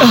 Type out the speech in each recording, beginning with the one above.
अरे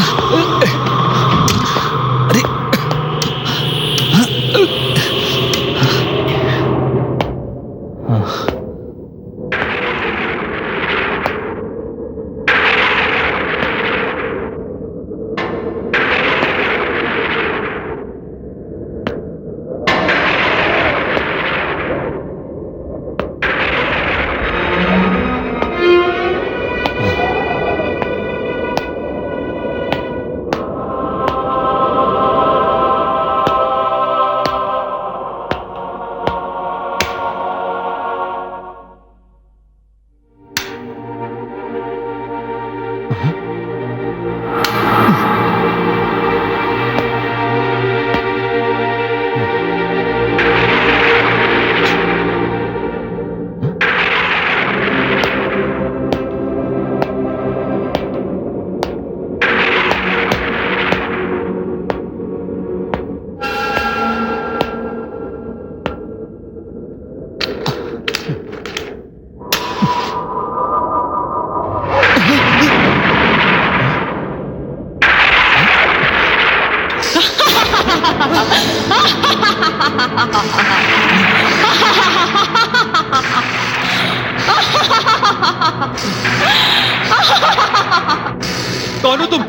कौन हो तुम?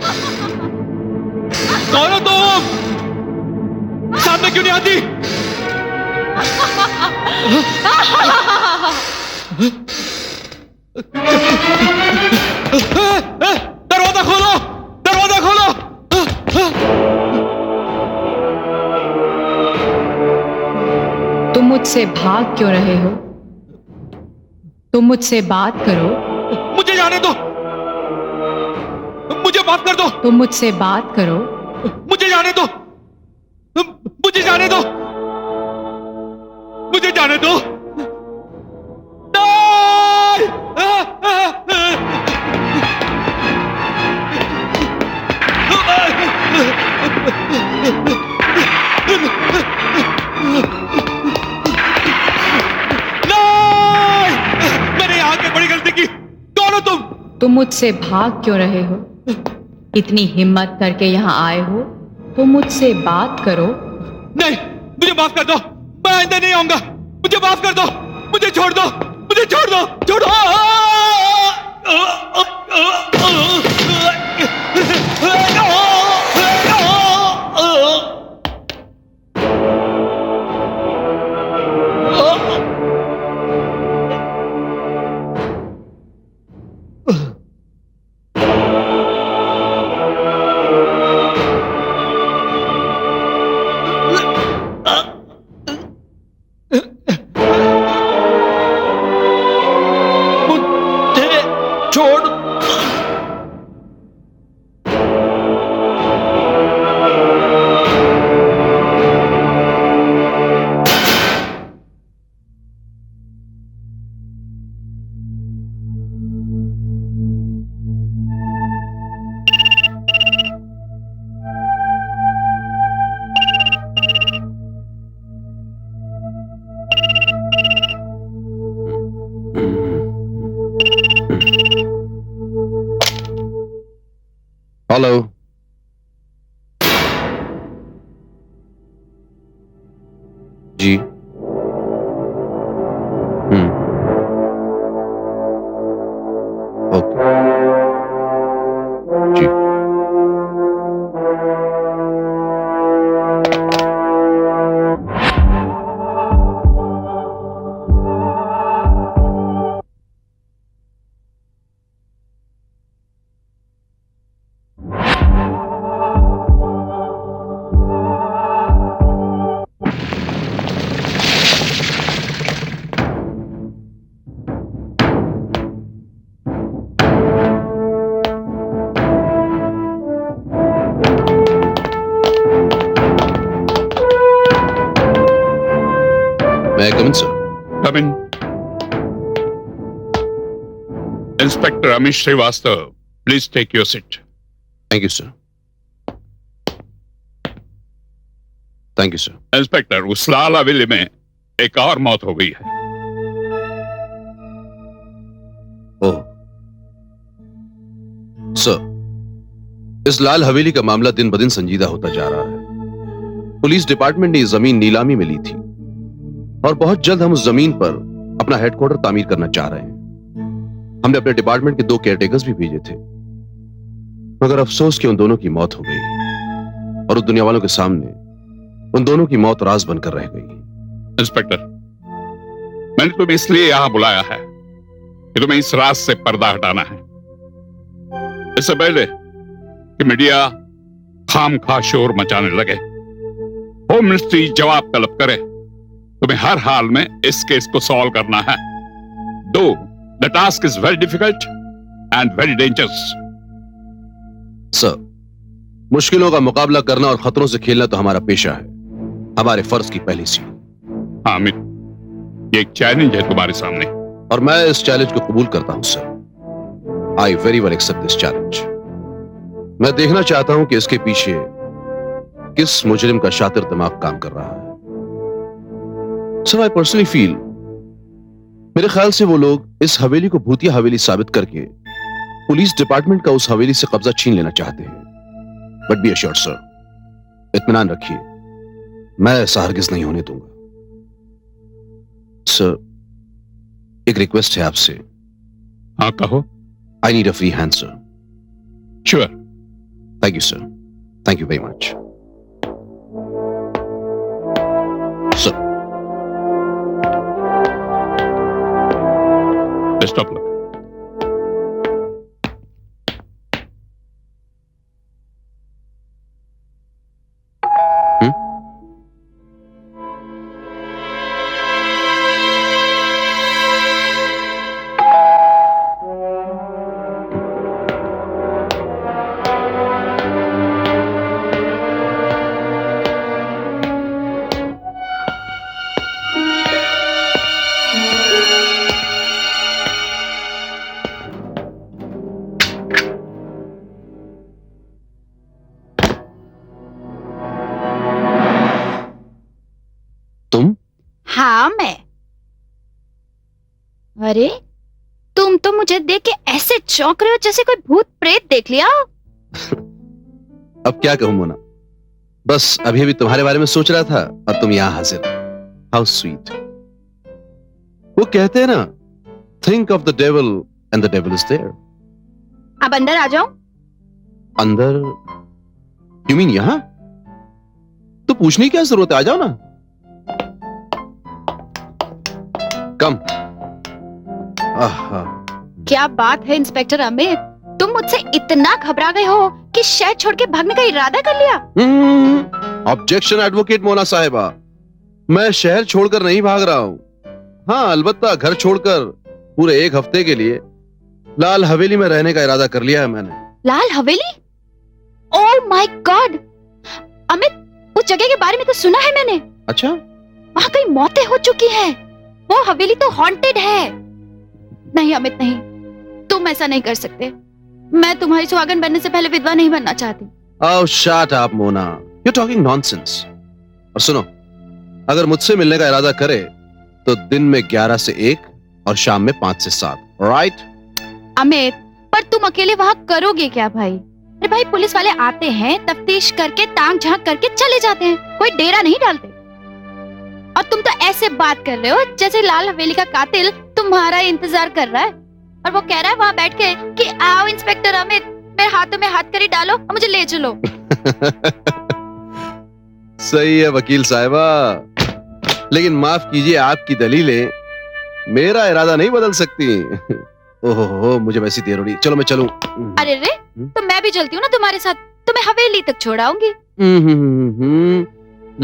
कौन हो तुम? सामने क्यों नहीं आती? दरवाजा खोलो, दरवाजा खोलो। तुम मुझसे भाग क्यों रहे हो? तुम मुझसे बात करो। मुझे जाने दो, मुझे माफ कर दो। तुम मुझसे बात करो। मुझे जाने दो, मुझे जाने दो, मुझे जाने दो। मैंने यहाँ के बड़ी गलती की। कौन हो तुम? तुम मुझसे भाग क्यों रहे हो? इतनी हिम्मत करके यहाँ आए हो, तुम मुझसे बात करो। नहीं, मुझे माफ कर दो, मैं आइंदा नहीं आऊंगा। मुझे माफ कर दो, मुझे छोड़ दो, मुझे छोड़ दो, छोड़ दो। छोड़। हेलो। जी। ओके। जी। May I come in, sir? Come in. Inspector Amish Srivastav, please take your seat. Thank you, sir. Thank you, sir. Inspector, उस लाल हवेली में एक और मौत हो गई है। Oh. Sir, इस लाल हवेली का मामला दिन ब दिन संजीदा होता जा रहा है। पुलिस डिपार्टमेंट ने ये जमीन नीलामी में ली थी और बहुत जल्द हम उस जमीन पर अपना हेडक्वार्टर तामीर करना चाह रहे हैं। हमने अपने डिपार्टमेंट के 2 केयरटेकर्स भी भेजे थे, मगर अफसोस कि उन दोनों की मौत हो गई और उस दुनिया वालों के सामने उन दोनों की मौत राज बनकर रह गई। इंस्पेक्टर, मैंने तुम्हें इसलिए यहां बुलाया है कि तुम्हें इस राज से पर्दा हटाना है। इससे पहले कि मीडिया खामखा शोर मचाने लगे, होम मिनिस्ट्री जवाब तलब करे, तुम्हें हर हाल में इस केस को सॉल्व करना है। दो the task is very difficult and very dangerous. Sir, मुश्किलों का मुकाबला करना और खतरों से खेलना तो हमारा पेशा है, हमारे फर्ज की पहली सीढ़ी। हाँ अमित, ये एक चैलेंज है तुम्हारे सामने और मैं इस चैलेंज को कबूल करता हूं sir. I very well accept this challenge. मैं देखना चाहता हूं कि इसके पीछे किस मुजरिम का शातिर दिमाग काम कर रहा है। सर, आई पर्सनली फील, मेरे ख्याल से वो लोग इस हवेली को भूतिया हवेली साबित करके पुलिस डिपार्टमेंट का उस हवेली से कब्जा छीन लेना चाहते हैं। बट बी एश्योर्ड सर, इत्मीनान रखिए, मैं ऐसा हरगिज नहीं होने दूंगा। सर, एक रिक्वेस्ट है आपसे। हाँ कहो। I need a free hand sir. Sure. Thank you sir, thank you very much sir. Best of luck. तुम? हाँ मैं। अरे तुम तो मुझे देख के ऐसे चौंक रहे हो जैसे कोई भूत प्रेत देख लिया हो। अब क्या कहूं मोना, बस अभी अभी तुम्हारे बारे में सोच रहा था और तुम यहां हाजिर। How sweet. वो कहते हैं ना, think of the devil and the devil is there. अब अंदर आ जाओ। अंदर? यू मीन यहां? तो पूछने की क्या जरूरत है, आ जाओ ना। कम। आहा। क्या बात है इंस्पेक्टर अमित, तुम मुझसे इतना घबरा गए हो कि शहर छोड़ के भागने का इरादा कर लिया। ऑब्जेक्शन एडवोकेट मोना साहिबा, मैं शहर छोड़कर नहीं भाग रहा हूं। हाँ, अलबत्ता घर छोड़कर पूरे 1 हफ्ते के लिए लाल हवेली में रहने का इरादा कर लिया है मैंने। लाल हवेली? ओह माय गॉड अमित, उस जगह के बारे में तो सुना है मैंने। अच्छा? वहाँ कई मौतें हो चुकी हैं। वो हवेली तो हॉन्टेड है। नहीं अमित नहीं, तुम ऐसा नहीं कर सकते। मैं तुम्हारी सुहागन बनने से पहले विधवा नहीं बनना चाहती। Oh, shut up, Mona. You're talking nonsense। और सुनो, अगर मुझसे मिलने का इरादा करे तो दिन में 11 से 1 और शाम में 5 से 7, राइट? अमित, पर तुम अकेले वहाँ करोगे क्या भाई? अरे भाई, पुलिस वाले आते हैं, तफ्तीश करके ताक झांक करके चले जाते हैं, कोई डेरा नहीं डालते। और तुम तो ऐसे बात कर रहे हो जैसे लाल हवेली का कातिल तुम्हारा इंतजार कर रहा है और वो कह रहा है वहाँ बैठ के कि आओ इंस्पेक्टर अमित, मेरे हाथों में हाथ करी डालो और मुझे ले चलो। सही है वकील साहिबा, लेकिन माफ कीजिए, आपकी दलीलें मेरा इरादा नहीं बदल सकती। ओहो, मुझे वैसी देर हो रही, चलो मैं चलूं। अरे रे, तो मैं भी चलती हूँ ना तुम्हारे साथ, तुम्हें हवेली तक छोड़ाऊंगी।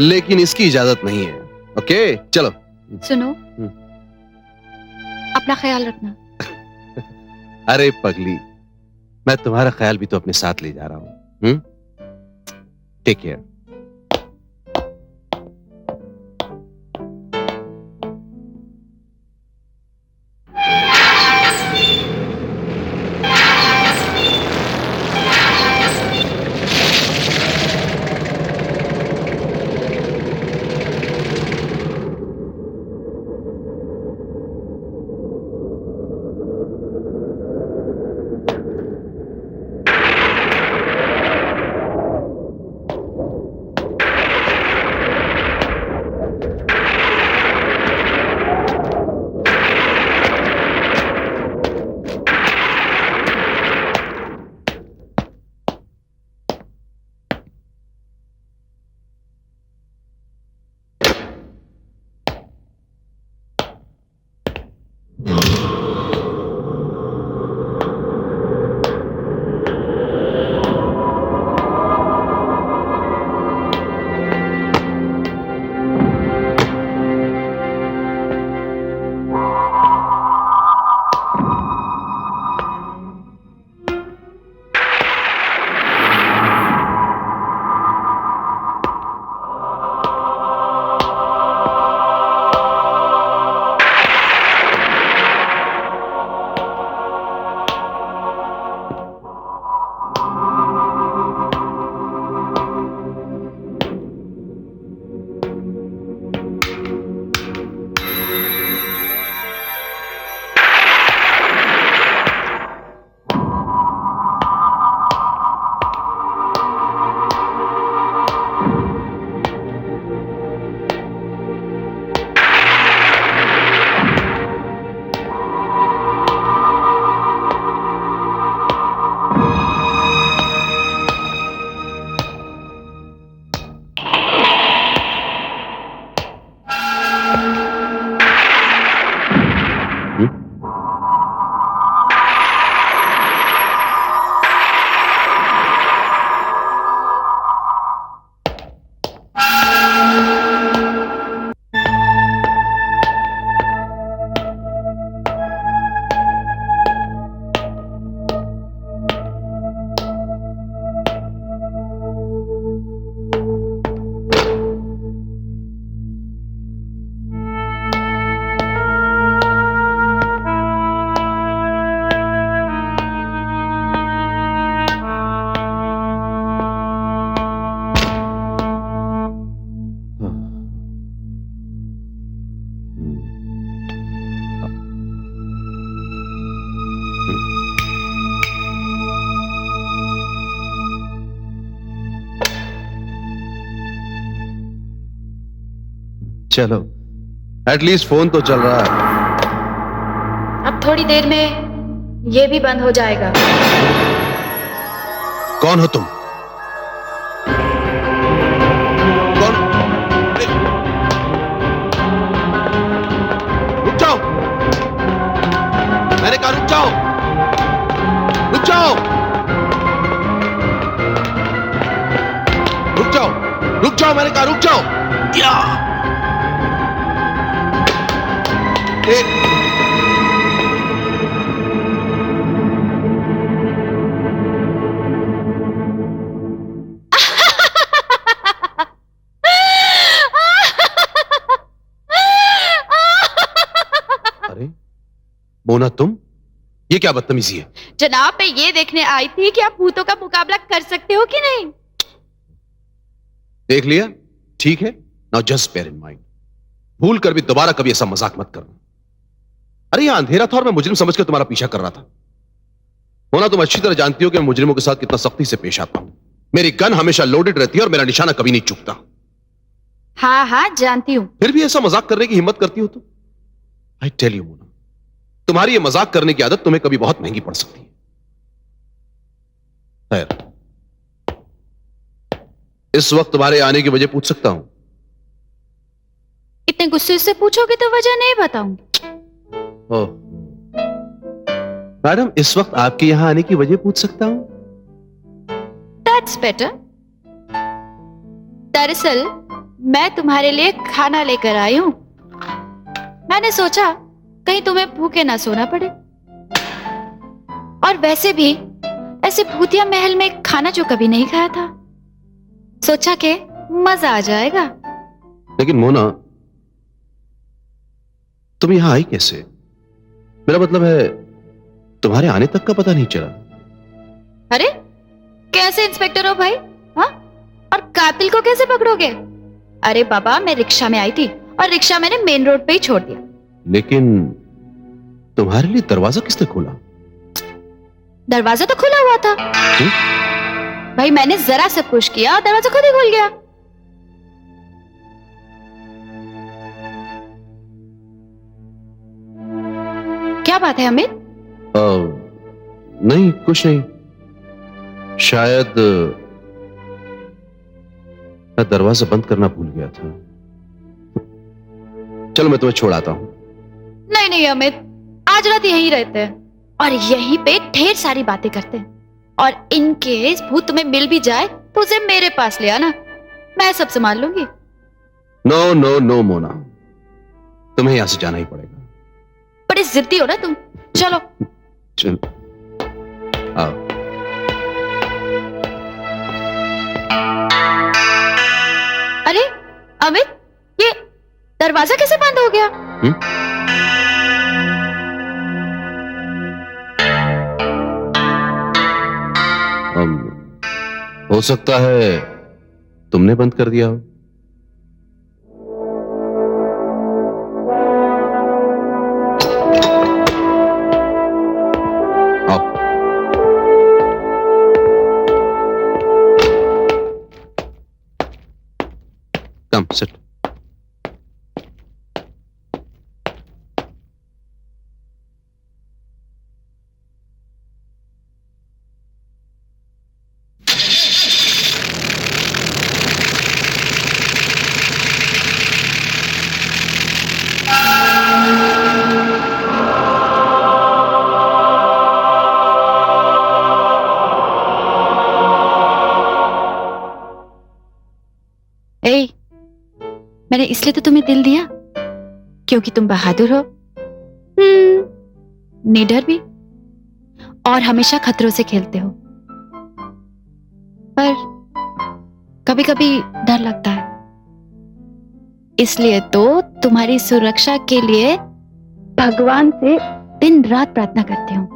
लेकिन इसकी इजाजत नहीं है। ओके, चलो। सुनो, अपना ख्याल रखना। अरे पगली, मैं तुम्हारा ख्याल भी तो अपने साथ ले जा रहा हूं। Take care. चलो, एटलीस्ट फोन तो चल रहा है। अब थोड़ी देर में ये भी बंद हो जाएगा। कौन हो तुम? कौन? रुक जाओ, मैंने कहा रुक जाओ, रुक जाओ, रुक जाओ, रुक जाओ, मैंने कहा रुक जाओ। या! अरे मोना, तुम? ये क्या बदतमीजी है? जनाब, मैं ये देखने आई थी कि आप भूतों का मुकाबला कर सकते हो कि नहीं। देख लिया, ठीक है। Now just bear in mind, भूल कर भी दोबारा कभी ऐसा मजाक मत करना। अरे यहां अंधेरा था और मैं मुजरिम समझकर तुम्हारा पीछा कर रहा था। मोना, तुम अच्छी तरह जानती हो कि मैं मुजरिमों के साथ कितना सख्ती से पेश आता हूं। मेरी गन हमेशा लोडेड रहती है और मेरा निशाना कभी नहीं चूकता। हाँ हाँ, जानती हूँ। फिर भी ऐसा मजाक करने की हिम्मत करती हो तो आई टेल यू मोना, तुम्हारी ये मजाक करने की आदत तुम्हें कभी बहुत महंगी पड़ सकती है। खैर, इस वक्त तुम्हारे आने की वजह पूछ सकता हूं? इतने गुस्से से पूछोगे तो वजह नहीं बताऊंगी। ओह मैडम, इस वक्त आपके यहां आने की वजह पूछ सकता हूं? That's better. दरअसल मैं तुम्हारे लिए खाना लेकर आई हूं। मैंने सोचा कहीं तुम्हें भूखे ना सोना पड़े, और वैसे भी ऐसे भूतिया महल में खाना जो कभी नहीं खाया था, सोचा कि मजा आ जाएगा। लेकिन मोना, तुम यहां आई कैसे? मेरा मतलब है, तुम्हारे आने तक का पता नहीं चला। अरे कैसे इंस्पेक्टर हो भाई? हाँ, और कातिल को कैसे पकड़ोगे? अरे बाबा, मैं रिक्शा में आई थी और रिक्शा मैंने मेन रोड पे ही छोड़ दिया। लेकिन तुम्हारे लिए दरवाजा किसने खोला? दरवाजा तो खुला हुआ था। भाई मैंने जरा सा पुश किया, दरवाजा खुद ही खुल गया। क्या बात है अमित? नहीं, कुछ नहीं। शायद मैं दरवाजा बंद करना भूल गया था। चलो मैं तुम्हें छोड़ आता हूं। नहीं नहीं अमित, आज रात यहीं रहते हैं और यहीं पे ढेर सारी बातें करते हैं, और इन केस भूत तुम्हें मिल भी जाए तो उसे मेरे पास ले आना, मैं सब संभाल लूंगी। नो नो नो मोना, तुम्हें यहां से जाना ही पड़ेगा। बड़े जिद्दी हो ना तुम। चलो चल आओ। अरे अमित, ये दरवाजा कैसे बंद हो गया? हो सकता है तुमने बंद कर दिया हो। आओ। Come sit. ए, मैंने इसलिए तो तुम्हें दिल दिया क्योंकि तुम बहादुर हो, निडर भी, और हमेशा खतरों से खेलते हो। पर कभी कभी डर लगता है, इसलिए तो तुम्हारी सुरक्षा के लिए भगवान से दिन रात प्रार्थना करती हूँ।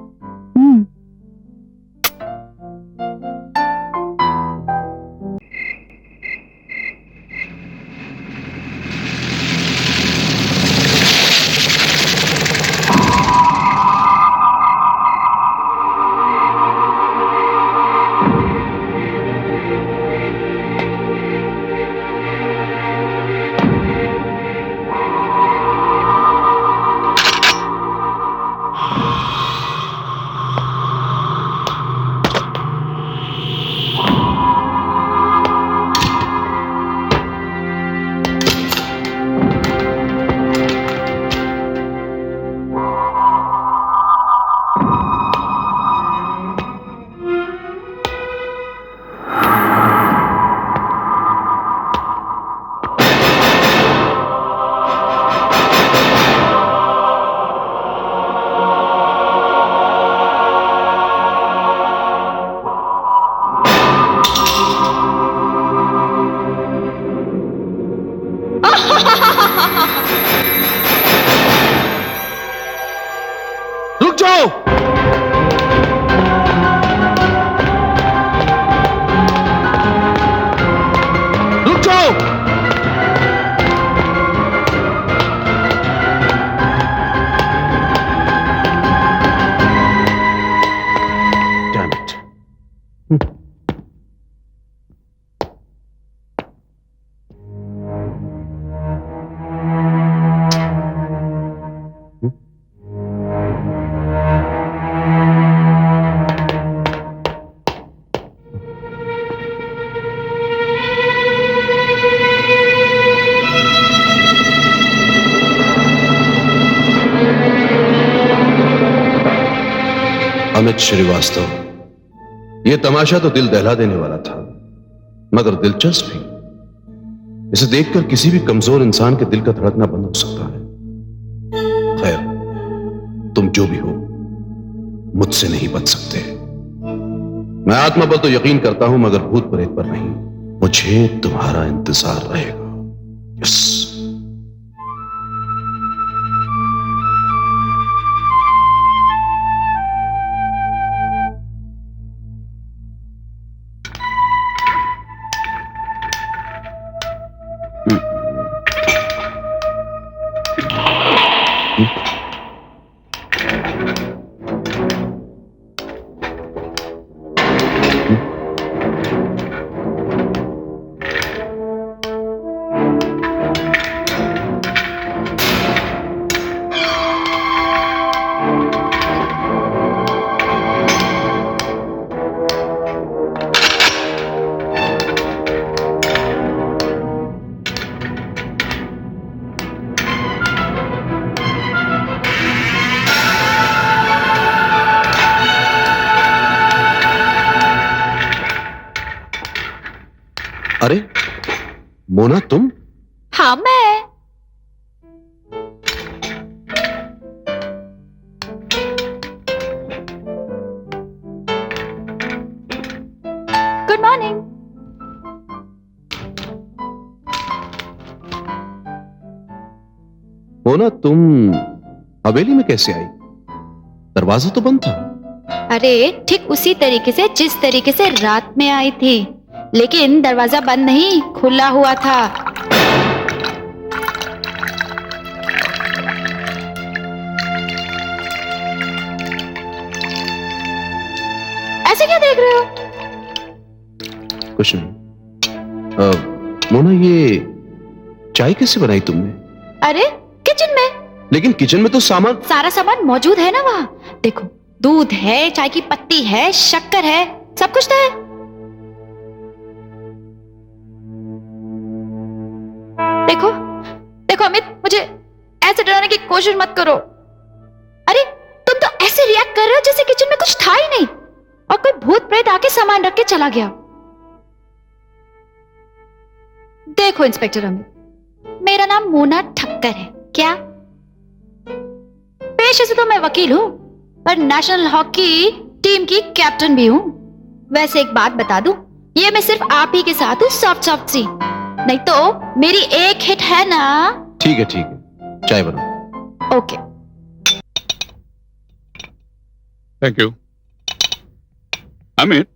अमित श्रीवास्तव, यह तमाशा तो दिल दहला देने वाला था, मगर दिलचस्प भी। इसे देखकर किसी भी कमजोर इंसान के दिल का धड़कना बंद हो सकता है। खैर, तुम जो भी हो, मुझसे नहीं बच सकते। मैं आत्मा पर तो यकीन करता हूं, मगर भूत प्रेत पर नहीं। मुझे तुम्हारा इंतजार रहेगा। यस। अरे मोना, तुम? हाँ, मैं। Good morning. मोना, तुम हवेली में कैसे आई? दरवाजा तो बंद था। अरे ठीक उसी तरीके से जिस तरीके से रात में आई थी, लेकिन दरवाजा बंद नहीं, खुला हुआ था। ऐसे क्या देख रहे हो? कुछ नहीं। मोना, ये चाय कैसे बनाई तुमने? अरे किचन में। लेकिन किचन में तो सामान। सारा सामान मौजूद है ना वहाँ। देखो, दूध है, चाय की पत्ती है, शक्कर है, सब कुछ तो है। देखो देखो अमित, मुझे ऐसे डराने की कोशिश मत करो। अरे तुम तो ऐसे रिएक्ट कर रहे हो जैसे किचन में कुछ था ही नहीं और कोई भूत प्रेत आके सामान रख के चला गया। देखो इंस्पेक्टर अमित, मेरा नाम मोना ठक्कर है। क्या? पेशे से तो मैं वकील हूं, पर नेशनल हॉकी टीम की कैप्टन भी हूं। वैसे एक बात बता दूं, ये मैं सिर्फ आप ही के साथ हूं, सॉफ्ट सॉफ्ट सी। नहीं तो मेरी एक हिट है ना। ठीक है, चाय बनाओ। ओके। Thank you. अमित,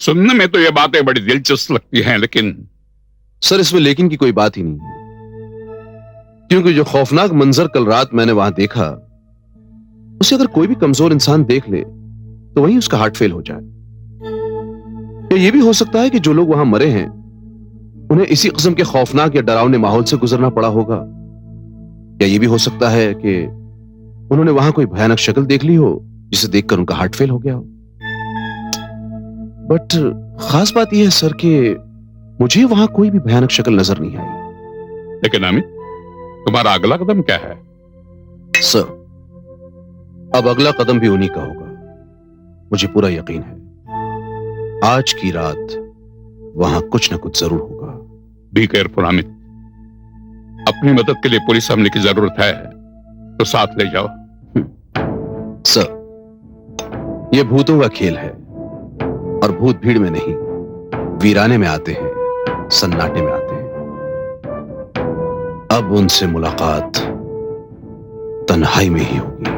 सुनने में तो ये बातें बड़ी दिलचस्प लगती हैं, लेकिन सर, इसमें लेकिन की कोई बात ही नहीं है, क्योंकि जो खौफनाक मंजर कल रात मैंने वहां देखा, उसे अगर कोई भी कमजोर इंसान देख ले तो वहीं उसका हार्ट फेल हो जाए। या ये भी हो सकता है कि जो लोग वहां मरे हैं, उन्हें इसी किस्म के खौफनाक या डरावने माहौल से गुजरना पड़ा होगा। या ये भी हो सकता है कि उन्होंने वहां कोई भयानक शक्ल देख ली हो, जिसे देखकर उनका हार्ट फेल हो गया हो। बट खास बात यह है सर कि मुझे वहां कोई भी भयानक शक्ल नजर नहीं आई। लेकिन अमित, तुम्हारा अगला कदम क्या है? सर, अब अगला कदम भी उन्हीं का होगा, मुझे पूरा यकीन है। आज की रात वहां कुछ ना कुछ जरूर होगा। बी केयरफुल अमित, अपनी मदद के लिए पुलिस हमले की जरूरत है तो साथ ले जाओ। सर, यह भूतों का खेल है और भूत भीड़ में नहीं, वीराने में आते हैं, सन्नाटे में आते हैं। अब उनसे मुलाकात तन्हाई में ही होगी।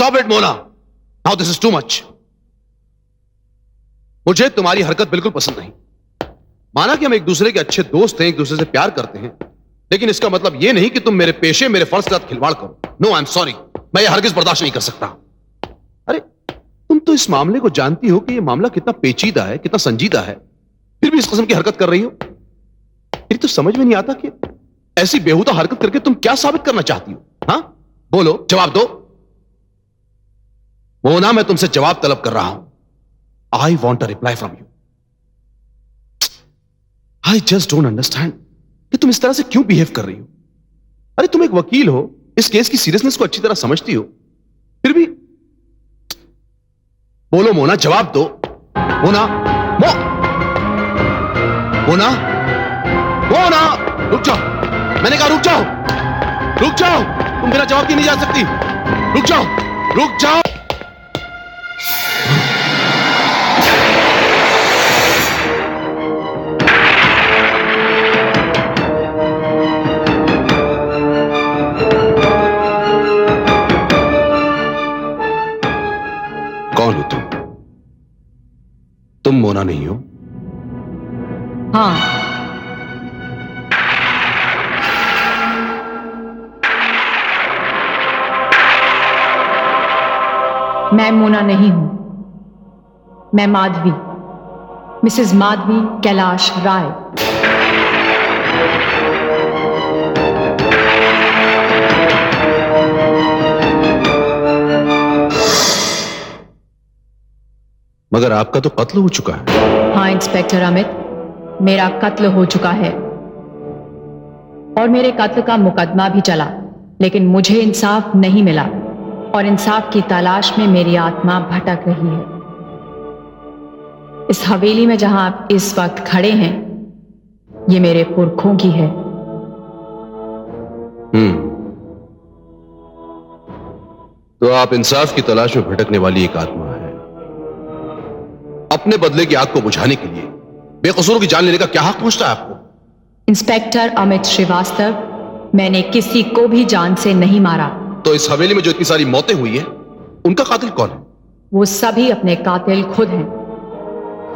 Stop it Mona, now this is too much. मुझे तुम्हारी हरकत बिल्कुल पसंद नहीं। माना कि हम एक दूसरे के अच्छे दोस्त हैं, एक दूसरे से प्यार करते हैं, लेकिन इसका मतलब यह नहीं कि तुम मेरे पेशे, मेरे फर्ज के साथ खिलवाड़ करो। नो, आई एम सॉरी, मैं यह हरगिज बर्दाश्त नहीं कर सकता। अरे तुम तो इस मामले को जानती हो कि यह मामला कितना पेचीदा है, कितना संजीदा है, फिर भी इस किस्म की हरकत कर रही हो। मेरी तो समझ में नहीं आता कि ऐसी बेहुदा हरकत करके तुम क्या साबित करना चाहती हो। हाँ, बोलो, जवाब दो। मोना, मैं तुमसे जवाब तलब कर रहा हूं। I want a reply from you. I just don't understand कि तुम इस तरह से क्यों बिहेव कर रही हो। अरे तुम एक वकील हो, इस केस की सीरियसनेस को अच्छी तरह समझती हो, फिर भी बोलो मोना, जवाब दो। मोना, मोना, मोना, रुक जाओ, मैंने कहा रुक जाओ, रुक जाओ, तुम बिना जवाब दिए नहीं जा सकती। रुक जाओ, रुक जाओ। कौन हो तुम? तुम मोना नहीं हो? हाँ, मैं मोना नहीं हूं। मैं माधवी, मिसेस माधवी कैलाश राय। मगर आपका तो कत्ल हो चुका है। हाँ इंस्पेक्टर अमित, मेरा कत्ल हो चुका है और मेरे कत्ल का मुकदमा भी चला, लेकिन मुझे इंसाफ नहीं मिला और इंसाफ की तलाश में मेरी आत्मा भटक रही है। इस हवेली में जहां आप इस वक्त खड़े हैं, ये मेरे पुरखों की है। तो आप इंसाफ की तलाश में भटकने वाली एक आत्मा है। अपने बदले की आग को बुझाने के लिए बेकसूरों की जान लेने का क्या हक पहुंचता है आपको? इंस्पेक्टर अमित श्रीवास्तव, मैंने किसी को भी जान से नहीं मारा। तो इस हवेली में जो इतनी सारी मौतें हुई हैं, उनका कातिल कौन है? वो सभी अपने कातिल खुद हैं,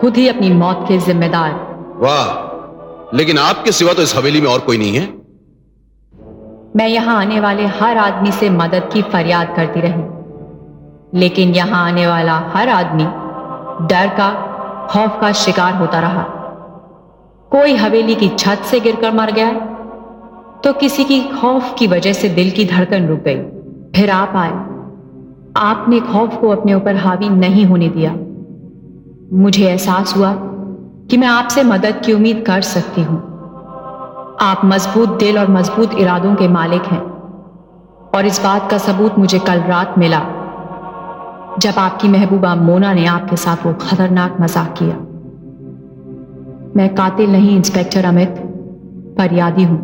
खुद ही अपनी मौत के जिम्मेदार। वाह, लेकिन आपके सिवा तो इस हवेली में और कोई नहीं है। मैं यहां आने वाले हर आदमी से मदद की फरियाद करती रही, लेकिन यहां आने वाला हर आदमी डर का, खौफ का शिकार होता रहा। कोई हवेली की छत से गिरकर मर गया, तो किसी की खौफ की वजह से दिल की धड़कन रुक गई। फिर आप आए, आपने खौफ को अपने ऊपर हावी नहीं होने दिया। मुझे एहसास हुआ कि मैं आपसे मदद की उम्मीद कर सकती हूं। आप मजबूत दिल और मजबूत इरादों के मालिक हैं, और इस बात का सबूत मुझे कल रात मिला जब आपकी महबूबा मोना ने आपके साथ वो खतरनाक मजाक किया। मैं कातिल नहीं इंस्पेक्टर अमित, फरियादी हूं,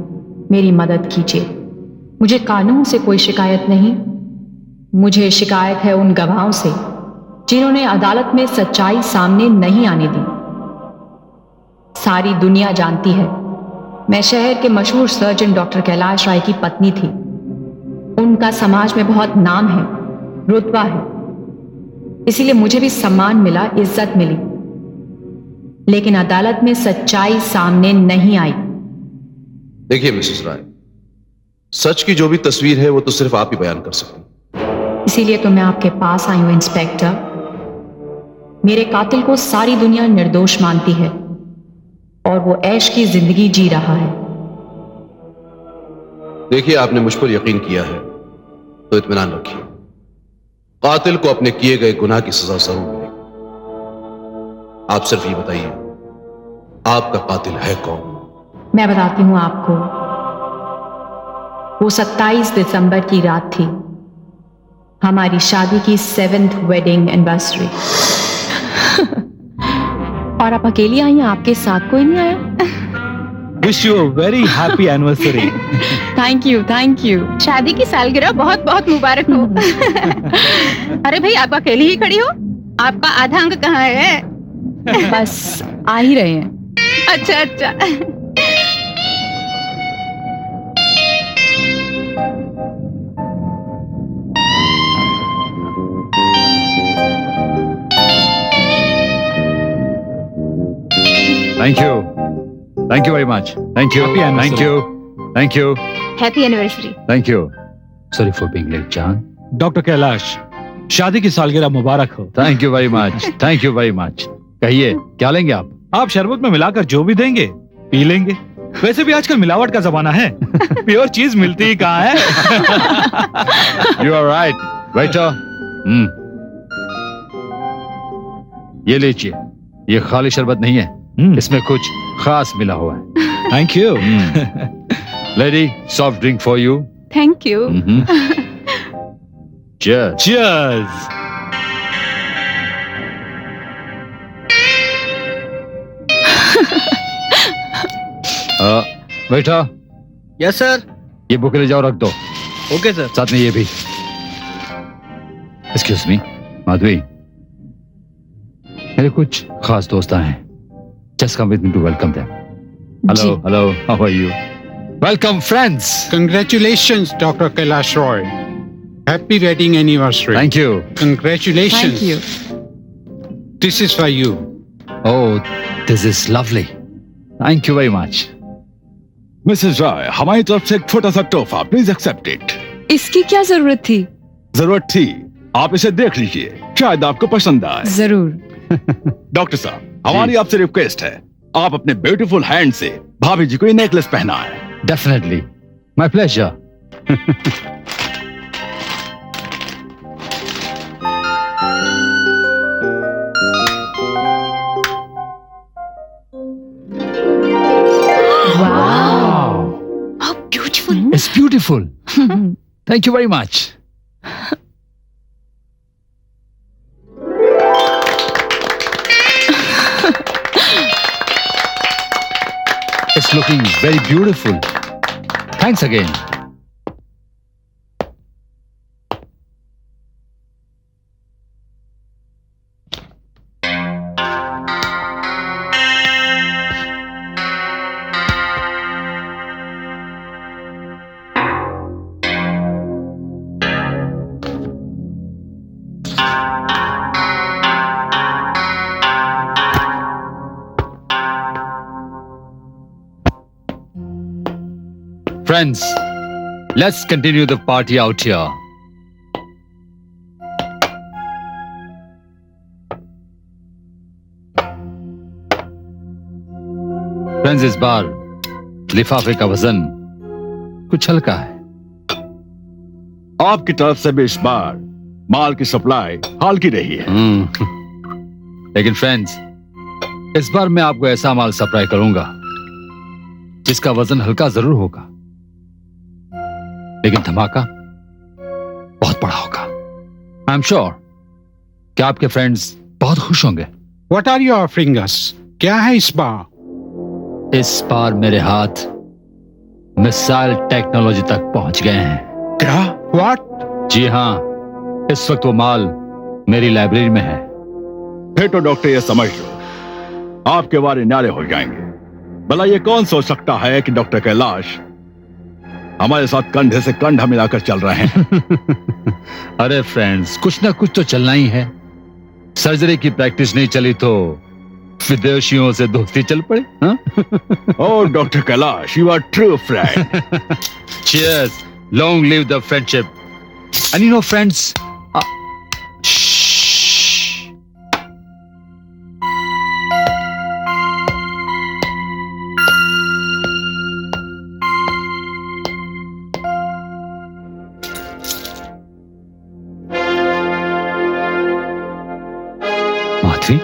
मेरी मदद कीजिए। मुझे कानून से कोई शिकायत नहीं, मुझे शिकायत है उन गवाहों से जिन्होंने अदालत में सच्चाई सामने नहीं आने दी। सारी दुनिया जानती है मैं शहर के मशहूर सर्जन डॉक्टर कैलाश राय की पत्नी थी। उनका समाज में बहुत नाम है, रुतबा है, इसीलिए मुझे भी सम्मान मिला, इज्जत मिली। लेकिन अदालत में सच्चाई सामने नहीं आई। देखिए मिसेस राय, सच की जो भी तस्वीर है वो तो सिर्फ आप ही बयान कर सकती। इसीलिए तो मैं आपके पास आई हूं इंस्पेक्टर। मेरे कातिल को सारी दुनिया निर्दोष मानती है और वो ऐश की जिंदगी जी रहा है। देखिए, आपने मुझ पर यकीन किया है तो इत्मीनान रखिए, कातिल को अपने किए गए गुनाह की सजा जरूर मिलेगी। आप सिर्फ ये बताइए, आपका कातिल है कौन? मैं बताती हूं आपको। वो 27 दिसंबर की रात थी, हमारी शादी की 7th वेडिंग एनिवर्सरी। और आप अकेली आई हैं, आपके साथ कोई नहीं आया? Wish you a very happy anniversary. Thank you, thank you. शादी की सालगिरह बहुत बहुत मुबारक हो। अरे भाई, आप अकेली ही खड़ी हो? आपका आधा अंग कहाँ है? बस आ ही रहे हैं। अच्छा अच्छा। Thank you very much. Thank you. Happy anniversary. Thank you. Thank you. Happy anniversary. Thank you. Sorry for being late, John. Doctor Kailash, शादी की सालगिरह मुबारक हो। Thank you very much. Thank you very much. कहिए क्या लेंगे आप? आप शरबत में मिलाकर जो भी देंगे पी लेंगे। वैसे भी आजकल मिलावट का जमाना है, प्योर चीज मिलती ही कहाँ है। You are right. Waiter. ये लीजिए, ये खाली शरबत नहीं है, इसमें कुछ खास मिला हुआ है। Thank you. Lady, soft drink for you. Thank you. Cheers. Cheers. Waiter, yes sir. ये बुके ले जाओ, रख दो। Okay sir. साथ में ये भी। Excuse me, माधवी, मेरे कुछ खास दोस्त आए हैं। Just come with me to welcome them. Hello, जी। hello, how are you? Welcome, friends. Congratulations, Dr. Kailash Roy. Happy wedding anniversary. Thank you. Congratulations. Thank you. This is for you. Oh, this is lovely. Thank you very much. Mrs Roy, हमारी तरफ से एक छोटा सा तोहफा, please accept it. इसकी क्या जरूरत थी? जरूरत थी, आप इसे देख लीजिए, शायद आपको पसंद आए। जरूर। डॉक्टर साहब, हमारी आपसे रिक्वेस्ट है, आप अपने ब्यूटीफुल हैंड से भाभी जी को ये necklace पहनाएं। Definitely. My pleasure. How beautiful. It's beautiful. Thank you very much. It's looking very beautiful. Thanks again. Friends, let's continue the party out here. Friends, इस बार लिफाफे का वजन कुछ हल्का है। आपकी तरफ से भी इस बार माल की सप्लाई हल्की रही है। लेकिन फ्रेंड्स, इस बार मैं आपको ऐसा माल सप्लाई करूंगा जिसका वजन हल्का जरूर होगा, लेकिन धमाका बहुत बड़ा होगा। आई एम श्योर कि आपके फ्रेंड्स बहुत खुश होंगे। What are you offering us? क्या है इस बार? इस बार मेरे हाथ मिसाइल टेक्नोलॉजी तक पहुंच गए हैं। क्या? What? जी हाँ, इस वक्त वो माल मेरी लाइब्रेरी में है। फिर तो डॉक्टर ये समझ लो, आपके वारे न्यारे हो जाएंगे। भला ये कौन सोच सकता है कि डॉक्टर कैलाश हमारे साथ कंधे से कंधा मिलाकर चल रहे हैं। अरे फ्रेंड्स, कुछ ना कुछ तो चलना ही है। सर्जरी की प्रैक्टिस नहीं चली तो विदेशियों से दोस्ती चल पड़े। Oh doctor Kailash, you are true friend. Cheers, long live the friendship. And you know friends, Madhavi,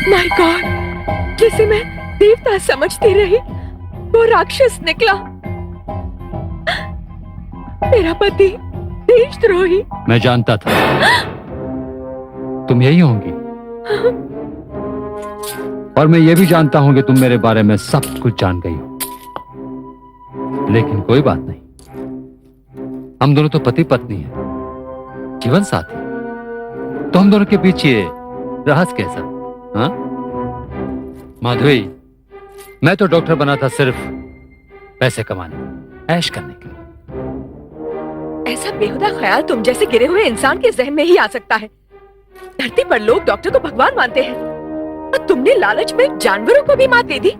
my God, जिसे मैं देवता समझती रही वो राक्षस निकला। मेरा पति देशद्रोही। मैं जानता था तुम यही होंगी, और मैं ये भी जानता हूं कि तुम मेरे बारे में सब कुछ जान गई हो। लेकिन कोई बात नहीं, हम दोनों तो पति पत्नी हैं, जीवन साथी। तो हम दोनों के बीच ये रहस्य कैसा? हाँ माधवी, मैं तो डॉक्टर बना था सिर्फ पैसे कमाने, ऐश करने के लिए। ऐसा बेहुदा ख्याल तुम जैसे गिरे हुए इंसान के जहन में ही आ सकता है। धरती पर लोग डॉक्टर को भगवान मानते हैं, और तुमने लालच में जानवरों को भी मात दे दी।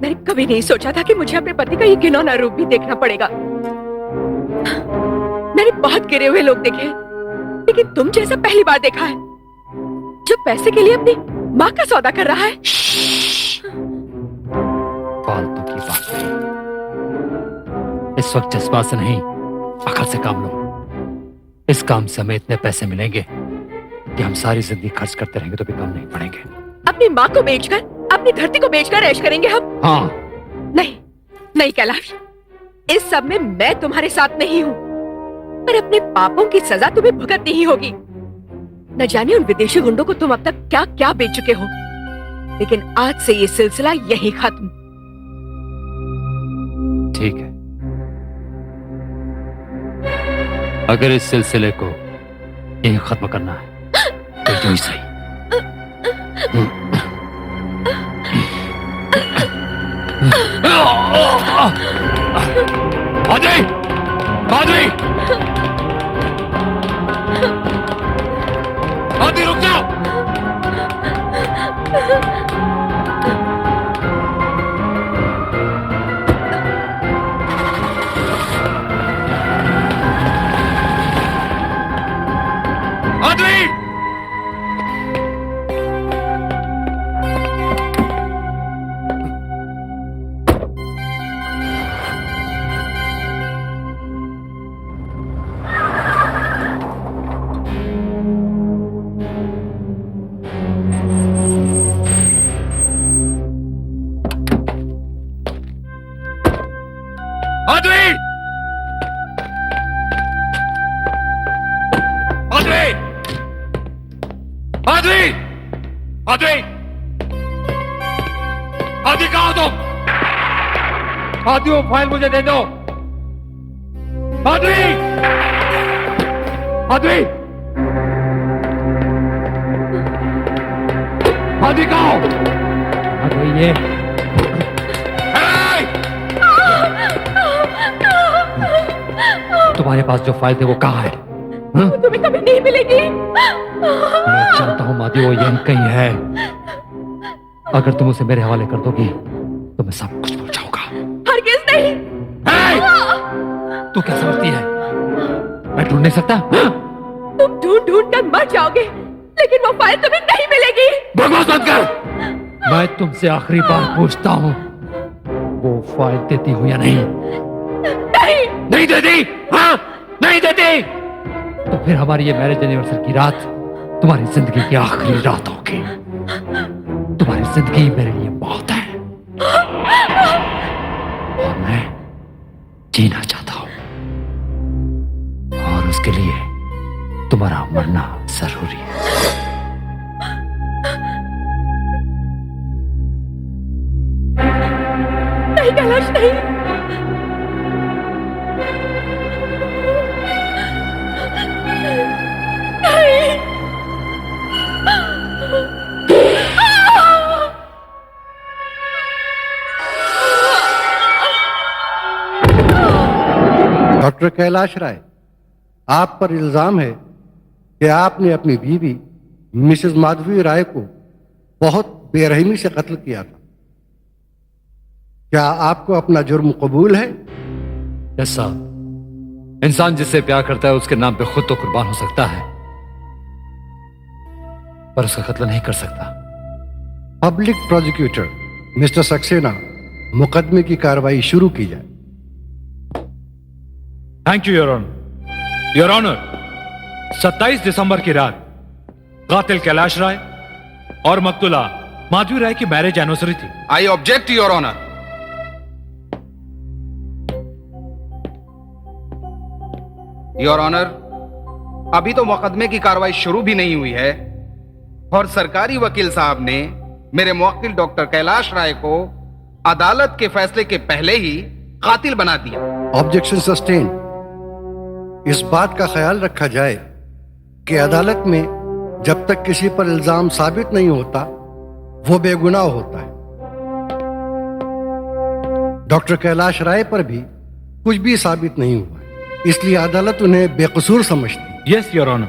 मैंने कभी नहीं सोचा था कि मुझे अपने पति का ये घिनौना रूप भी देखना पड़ेगा। मैंने बहुत गिरे हुए लोग देखे, लेकिन तुम जैसा पहली बार देखा है, जो पैसे के लिए अपनी माँ का सौदा कर रहा है। फालतू की बात नहीं। इस वक्त जज्बात से नहीं, अकल से काम लो। इस काम से हमें इतने पैसे मिलेंगे कि हम सारी जिंदगी खर्च करते रहेंगे तो भी कम नहीं पड़ेंगे। अपनी माँ को बेचकर, अपनी धरती को बेचकर ऐश करेंगे हम। हाँ। नहीं नहीं कैलाश, इस सब में मैं तुम्हारे साथ नहीं हूँ, पर अपने पापों की सजा तुम्हें भुगतनी ही होगी। न जाने उन विदेशी गुंडों को तुम अब तक क्या क्या बेच चुके हो, लेकिन आज से ये सिलसिला यहीं खत्म। ठीक है, अगर इस सिलसिले को यहीं खत्म करना है तो यूं ही सही। माधवी, माधवी, माधवी रुक जाओ। माधवी, माधवी, माधवी, माधवी, माधवी, माधवी कहाँ हो तुम? माधवी, वो फाइल मुझे दे दो। माधवी, माधवी, माधवी कहाँ हो? माधवी, ये तुम्हारे पास जो फाइल थे वो कहाँ है? तुम्हें कभी नहीं मिलेगी। मैं जानता हूँ माधवी, वो यहीं कहीं है। अगर तुम उसे मेरे हवाले कर दोगी तो मैं सब कुछ भूल जाऊंगा। हरगिज़ नहीं। तू क्या समझती है मैं ढूंढ नहीं सकता? तुम ढूंढ ढूंढ कर मर जाओगे, लेकिन वो फाइल तुम्हें नहीं मिलेगी। बकवास मत कर। मैं तुमसे आखिरी बार पूछता हूँ, वो फाइल देती हूँ या नहीं? नहीं, नहीं देती। हाँ, नहीं देती तो फिर हमारी ये मैरिज एनिवर्सरी की रात तुम्हारी जिंदगी की आखिरी रात होगी। तुम्हारी जिंदगी मेरे लिए मौत है, और मैं जीना चाहता हूं, और उसके लिए तुम्हारा मरना जरूरी है। नहीं कैलाश, नहीं। डॉक्टर कैलाश राय, आप पर इल्जाम है कि आपने अपनी बीवी मिसेस माधवी राय को बहुत बेरहमी से कत्ल किया था। क्या आपको अपना जुर्म कबूल है? यस साहब, इंसान जिससे प्यार करता है उसके नाम पे खुद तो कुर्बान हो सकता है, पर उसका कत्ल नहीं कर सकता। पब्लिक प्रोसिक्यूटर मिस्टर सक्सेना, मुकदमे की कार्रवाई शुरू की जाए। Thank you your honour. Your honour, 27 दिसंबर की रात कातिल कैलाश राय और मकतूला माधवी राय की मैरिज एनिवर्सरी थी। I object your honour. Your honour, अभी तो मुकदमे की कार्रवाई शुरू भी नहीं हुई है और सरकारी वकील साहब ने मेरे मुवक्किल डॉक्टर कैलाश राय को अदालत के फैसले के पहले ही कातिल बना दिया। Objection sustain. इस बात का ख्याल रखा जाए कि अदालत में जब तक किसी पर इल्जाम साबित नहीं होता वो बेगुनाह होता है। डॉक्टर कैलाश राय पर भी कुछ भी साबित नहीं हुआ है, इसलिए अदालत उन्हें बेकसूर समझती है। Yes your honour.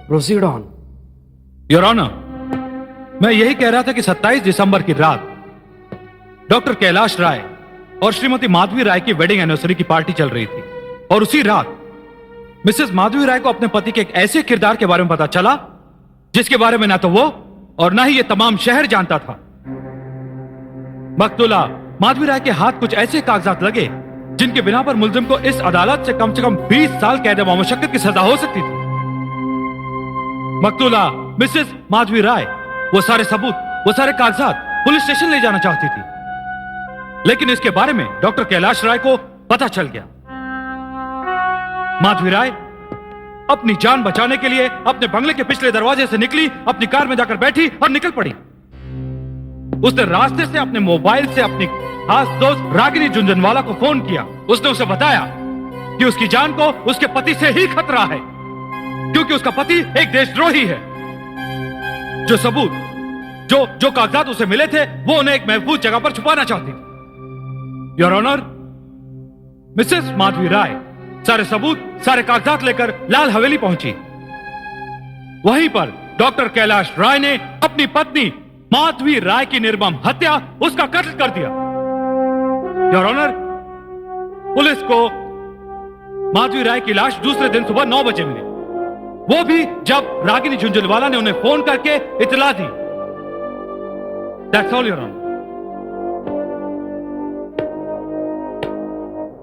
Proceed on. Your honour, मैं यही कह रहा था कि 27 दिसंबर की रात डॉक्टर कैलाश राय और श्रीमती माधवी राय की वेडिंग एनिवर्सरी की पार्टी चल रही थी और उसी रात मिसेस माधवी राय को अपने पति के एक ऐसे किरदार के बारे में पता चला जिसके बारे में ना तो वो और ना ही ये तमाम शहर जानता था। मकतूला माधवी राय के हाथ कुछ ऐसे कागजात लगे जिनके बिना पर मुलजिम को इस अदालत से कम 20 साल कैद मुशक्कत की सजा हो सकती थी। मकतूला मिसेस माधवी राय वो सारे सबूत, वो सारे कागजात पुलिस स्टेशन ले जाना चाहती थी, लेकिन इसके बारे में डॉक्टर कैलाश राय को पता चल गया। माधवी राय अपनी जान बचाने के लिए अपने बंगले के पिछले दरवाजे से निकली, अपनी कार में जाकर बैठी और निकल पड़ी। उसने रास्ते से अपने मोबाइल से अपनी खास दोस्त रागिनी झुंझुनवाला को फोन किया। उसने उसे बताया कि उसकी जान को उसके पति से ही खतरा है क्योंकि उसका पति एक देशद्रोही है। जो सबूत, जो कागजात उसे मिले थे वो उन्हें एक महफूज जगह पर छुपाना चाहती थी। योर ऑनर, मिसेस माधवी राय सारे सबूत, सारे कागजात लेकर लाल हवेली पहुंची। वहीं पर डॉक्टर कैलाश राय ने अपनी पत्नी माधवी राय की निर्मम हत्या, उसका कत्ल कर दिया। योर ऑनर, पुलिस को माधवी राय की लाश दूसरे दिन सुबह 9 बजे मिली, वो भी जब रागिनी झुंझुनवाला ने उन्हें फोन करके इतला दी। That's all, Your Honor.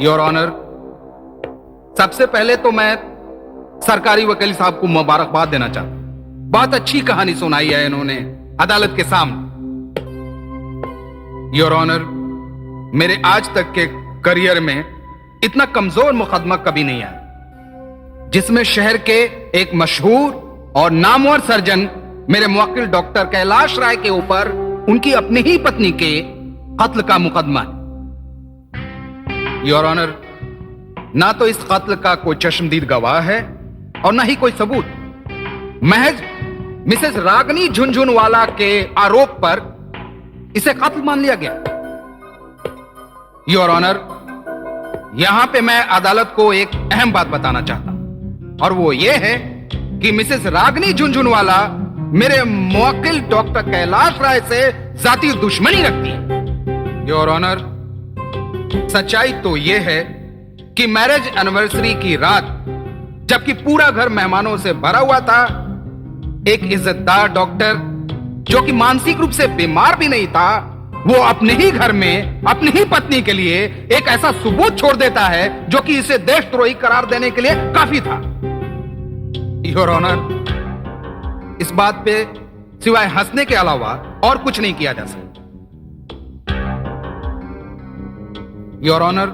Your honour, सबसे पहले तो मैं सरकारी वकील साहब को मुबारकबाद देना चाहता हूं। बहुत अच्छी कहानी सुनाई है इन्होंने अदालत के सामने। योर ऑनर, मेरे आज तक के करियर में इतना कमजोर मुकदमा कभी नहीं आया जिसमें शहर के एक मशहूर और नामवर सर्जन मेरे मुवक्किल डॉक्टर कैलाश राय के ऊपर उनकी अपनी ही पत्नी के कत्ल का मुकदमा है। योर ऑनर, ना तो इस कत्ल का कोई चश्मदीद गवाह है और ना ही कोई सबूत। महज मिसेस रागिनी झुंझुनवाला के आरोप पर इसे कत्ल मान लिया गया। योर ऑनर, यहां पे मैं अदालत को एक अहम बात बताना चाहता हूं और वो ये है कि मिसेस रागिनी झुंझुनवाला मेरे मुवक्किल डॉक्टर कैलाश राय से जाती दुश्मनी रखती है। योर ऑनर, सच्चाई तो यह है कि मैरिज एनिवर्सरी की रात जबकि पूरा घर मेहमानों से भरा हुआ था, एक इज्जतदार डॉक्टर जो कि मानसिक रूप से बीमार भी नहीं था, वो अपने ही घर में अपनी ही पत्नी के लिए एक ऐसा सबूत छोड़ देता है जो कि इसे देशद्रोही करार देने के लिए काफी था। योर ऑनर, इस बात पे सिवाय हंसने के अलावा और कुछ नहीं किया जा सकता। योर ऑनर,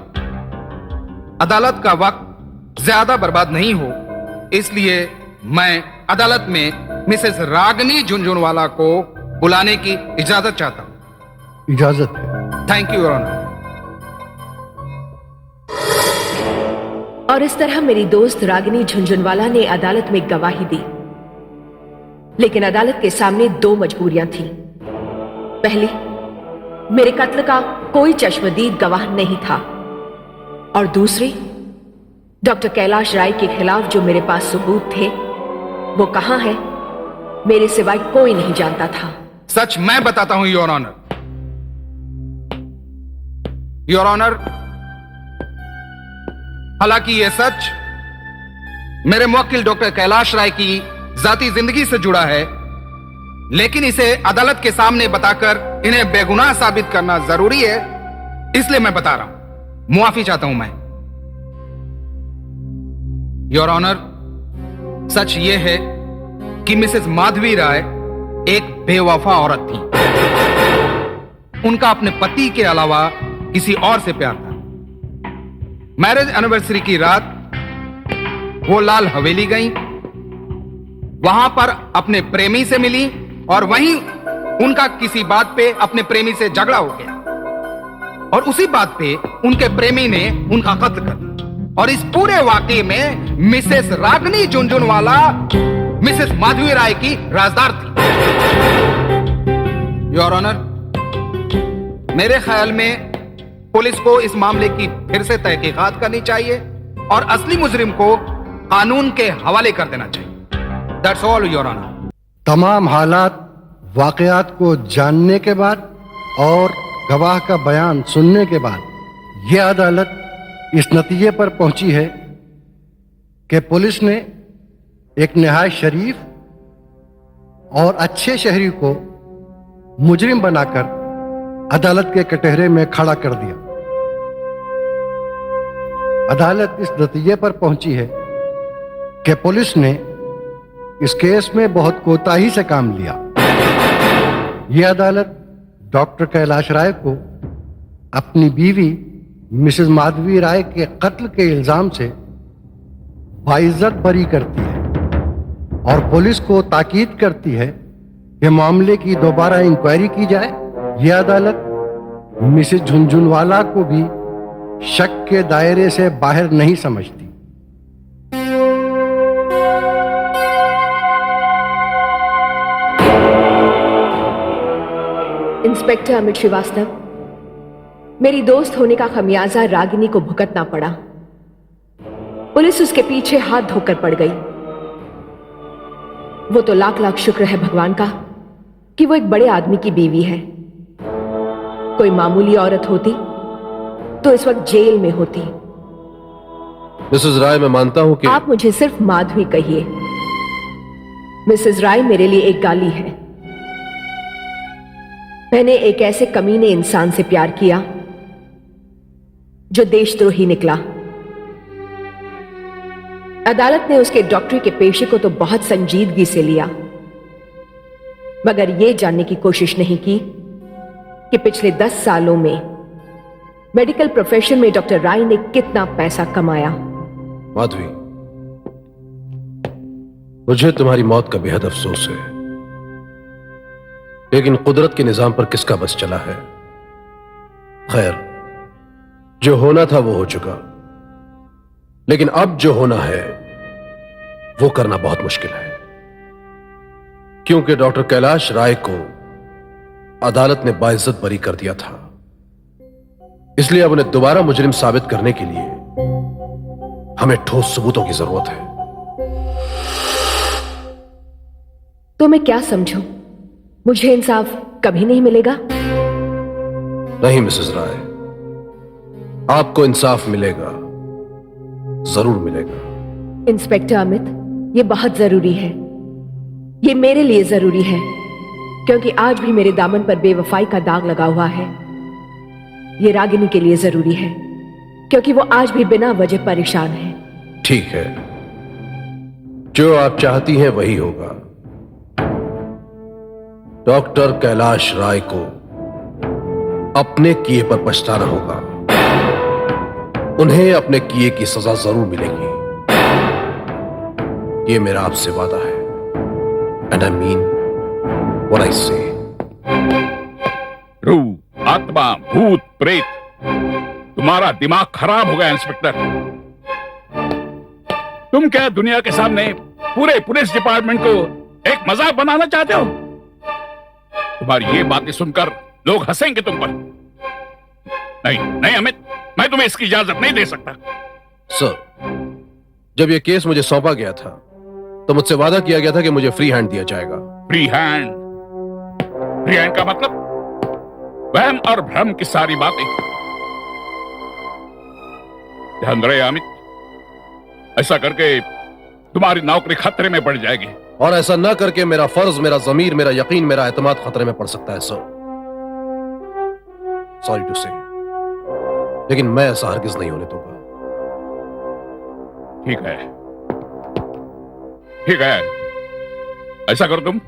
अदालत का वक्त ज्यादा बर्बाद नहीं हो, इसलिए मैं अदालत में मिसेस रागिनी झुंझुनवाला को बुलाने की इजाजत चाहता हूं। इजाजत है। Thank you your honour. और इस तरह मेरी दोस्त रागिनी झुंझुनवाला ने अदालत में गवाही दी, लेकिन अदालत के सामने 2 मजबूरियां थीं। पहली, मेरे कत्ल का कोई चश्मदीद गवाह नहीं था और दूसरी, डॉक्टर कैलाश राय के खिलाफ जो मेरे पास सबूत थे वो कहां है, मेरे सिवाय कोई नहीं जानता था। सच मैं बताता हूं योर ऑनर। योर ऑनर, हालांकि यह सच मेरे मुवक्किल डॉक्टर कैलाश राय की जाती जिंदगी से जुड़ा है, लेकिन इसे अदालत के सामने बताकर इन्हें बेगुनाह साबित करना जरूरी है, इसलिए मैं बता रहा हूं। मुआफी चाहता हूं मैं। योर ऑनर, सच यह है कि मिसेस माधवी राय एक बेवफा औरत थी। उनका अपने पति के अलावा किसी और से प्यार था। मैरिज एनिवर्सरी की रात वो लाल हवेली गई, वहां पर अपने प्रेमी से मिली और वहीं उनका किसी बात पे अपने प्रेमी से झगड़ा हो गया और उसी बात पे उनके प्रेमी ने उनका कत्ल कर दिया। और इस पूरे वाकये में मिसेस रागिनी झुनझुनवाला मिसेस माधवी राय की राजदार थी। योर ऑनर, मेरे ख्याल में पुलिस को इस मामले की फिर से तहकीकात करनी चाहिए और असली मुजरिम को कानून के हवाले कर देना चाहिए। That's all your honour. तमाम हालात वाकयात को जानने के बाद और गवाह का बयान सुनने के बाद यह अदालत इस नतीजे पर पहुंची है कि पुलिस ने एक निहायत शरीफ और अच्छे शहरी को मुजरिम बनाकर अदालत के कटहरे में खड़ा कर दिया। अदालत इस नतीजे पर पहुंची है कि पुलिस ने इस केस में बहुत कोताही से काम लिया। यह अदालत डॉक्टर कैलाश राय को अपनी बीवी मिसेस माधवी राय के कत्ल के इल्जाम से बाइज्जत बरी करती है और पुलिस को ताकीद करती है कि मामले की दोबारा इंक्वायरी की जाए। यह अदालत मिसेस झुनझुनवाला को भी शक के दायरे से बाहर नहीं समझती। इंस्पेक्टर अमित श्रीवास्तव, मेरी दोस्त होने का खमियाजा रागिनी को भुगतना पड़ा। पुलिस उसके पीछे हाथ धोकर पड़ गई। वो तो लाख लाख शुक्र है भगवान का कि वो एक बड़े आदमी की बीवी है। कोई मामूली औरत होती तो इस वक्त जेल में होती। मिसेस राय, मैं मानता हूं कि आप मुझे सिर्फ माधवी कहिए। मिसेस राय मेरे लिए एक गाली है। मैंने एक ऐसे कमीने इंसान से प्यार किया जो देशद्रोही निकला। अदालत ने उसके डॉक्टरी के पेशे को तो बहुत संजीदगी से लिया, मगर यह जानने की कोशिश नहीं की कि पिछले 10 सालों में मेडिकल प्रोफेशन में डॉक्टर राय ने कितना पैसा कमाया। माधवी, मुझे तुम्हारी मौत का बेहद अफसोस है, लेकिन कुदरत के निजाम पर किसका बस चला है। खैर, जो होना था वो हो चुका, लेकिन अब जो होना है वो करना बहुत मुश्किल है, क्योंकि डॉक्टर कैलाश राय को अदालत ने बाइज्जत बरी कर दिया था। इसलिए अब उन्हें दोबारा मुजरिम साबित करने के लिए हमें ठोस सबूतों की जरूरत है। तो मैं क्या समझूं? मुझे इंसाफ कभी नहीं मिलेगा? नहीं मिसेस राय, आपको इंसाफ मिलेगा, जरूर मिलेगा। इंस्पेक्टर अमित, ये बहुत जरूरी है। ये मेरे लिए जरूरी है, क्योंकि आज भी मेरे दामन पर बेवफाई का दाग लगा हुआ है। ये रागिनी के लिए जरूरी है, क्योंकि वो आज भी बिना वजह परेशान है। ठीक है, जो आप चाहती हैं वही होगा। डॉक्टर कैलाश राय को अपने किए पर पछताना होगा। उन्हें अपने किए की सजा जरूर मिलेगी। ये मेरा आपसे वादा है, and I mean what I से। रूह, आत्मा, भूत, प्रेत, तुम्हारा दिमाग खराब हो गया इंस्पेक्टर। तुम क्या दुनिया के सामने पूरे पुलिस डिपार्टमेंट को एक मजाक बनाना चाहते हो? तुम्हारी ये बातें सुनकर लोग हंसेंगे तुम पर। नहीं नहीं अमित, मैं तुम्हें इसकी इजाजत नहीं दे सकता। सर, जब यह केस मुझे सौंपा गया था तो मुझसे वादा किया गया था कि मुझे फ्री हैंड दिया जाएगा। Free hand? फ्री हैंड का मतलब वहम और भ्रम की सारी बातें। ध्यान रहे अमित, ऐसा करके तुम्हारी नौकरी खतरे में पड़ जाएगी। और ऐसा ना करके मेरा फर्ज, मेरा जमीर, मेरा यकीन, मेरा एतमाद खतरे में पड़ सकता है सर। सॉरी टू से, लेकिन मैं ऐसा हरगिज नहीं होने दूंगा। ठीक है, ठीक है, ऐसा करो तुम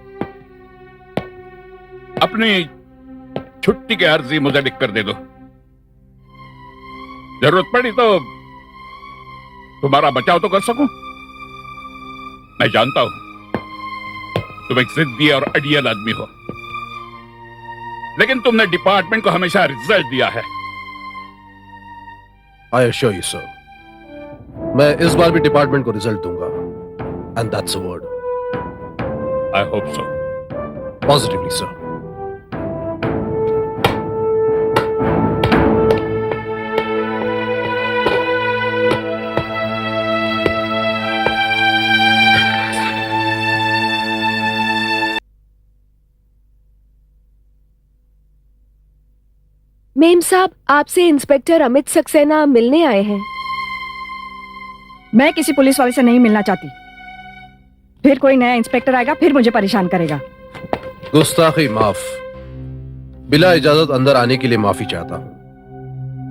अपनी छुट्टी की अर्जी मुझे लिख कर दे दो। जरूरत पड़ी तो तुम्हारा बचाव तो कर सकूं। मैं जानता हूं तुम एक जिद्दी और अड़ियल आदमी हो, लेकिन तुमने डिपार्टमेंट को हमेशा रिजल्ट दिया है। आई एश्योर यू सर, मैं इस बार भी डिपार्टमेंट को रिजल्ट दूंगा, and that's a word. I hope so. Positively sir. Ma'am साहब, आपसे इंस्पेक्टर अमित सक्सेना मिलने आए हैं। मैं किसी पुलिस वाले से नहीं मिलना चाहती। फिर कोई नया इंस्पेक्टर आएगा, फिर मुझे परेशान करेगा। गुस्ताखी माफ। बिला इजाजत अंदर आने के लिए माफी चाहता हूं।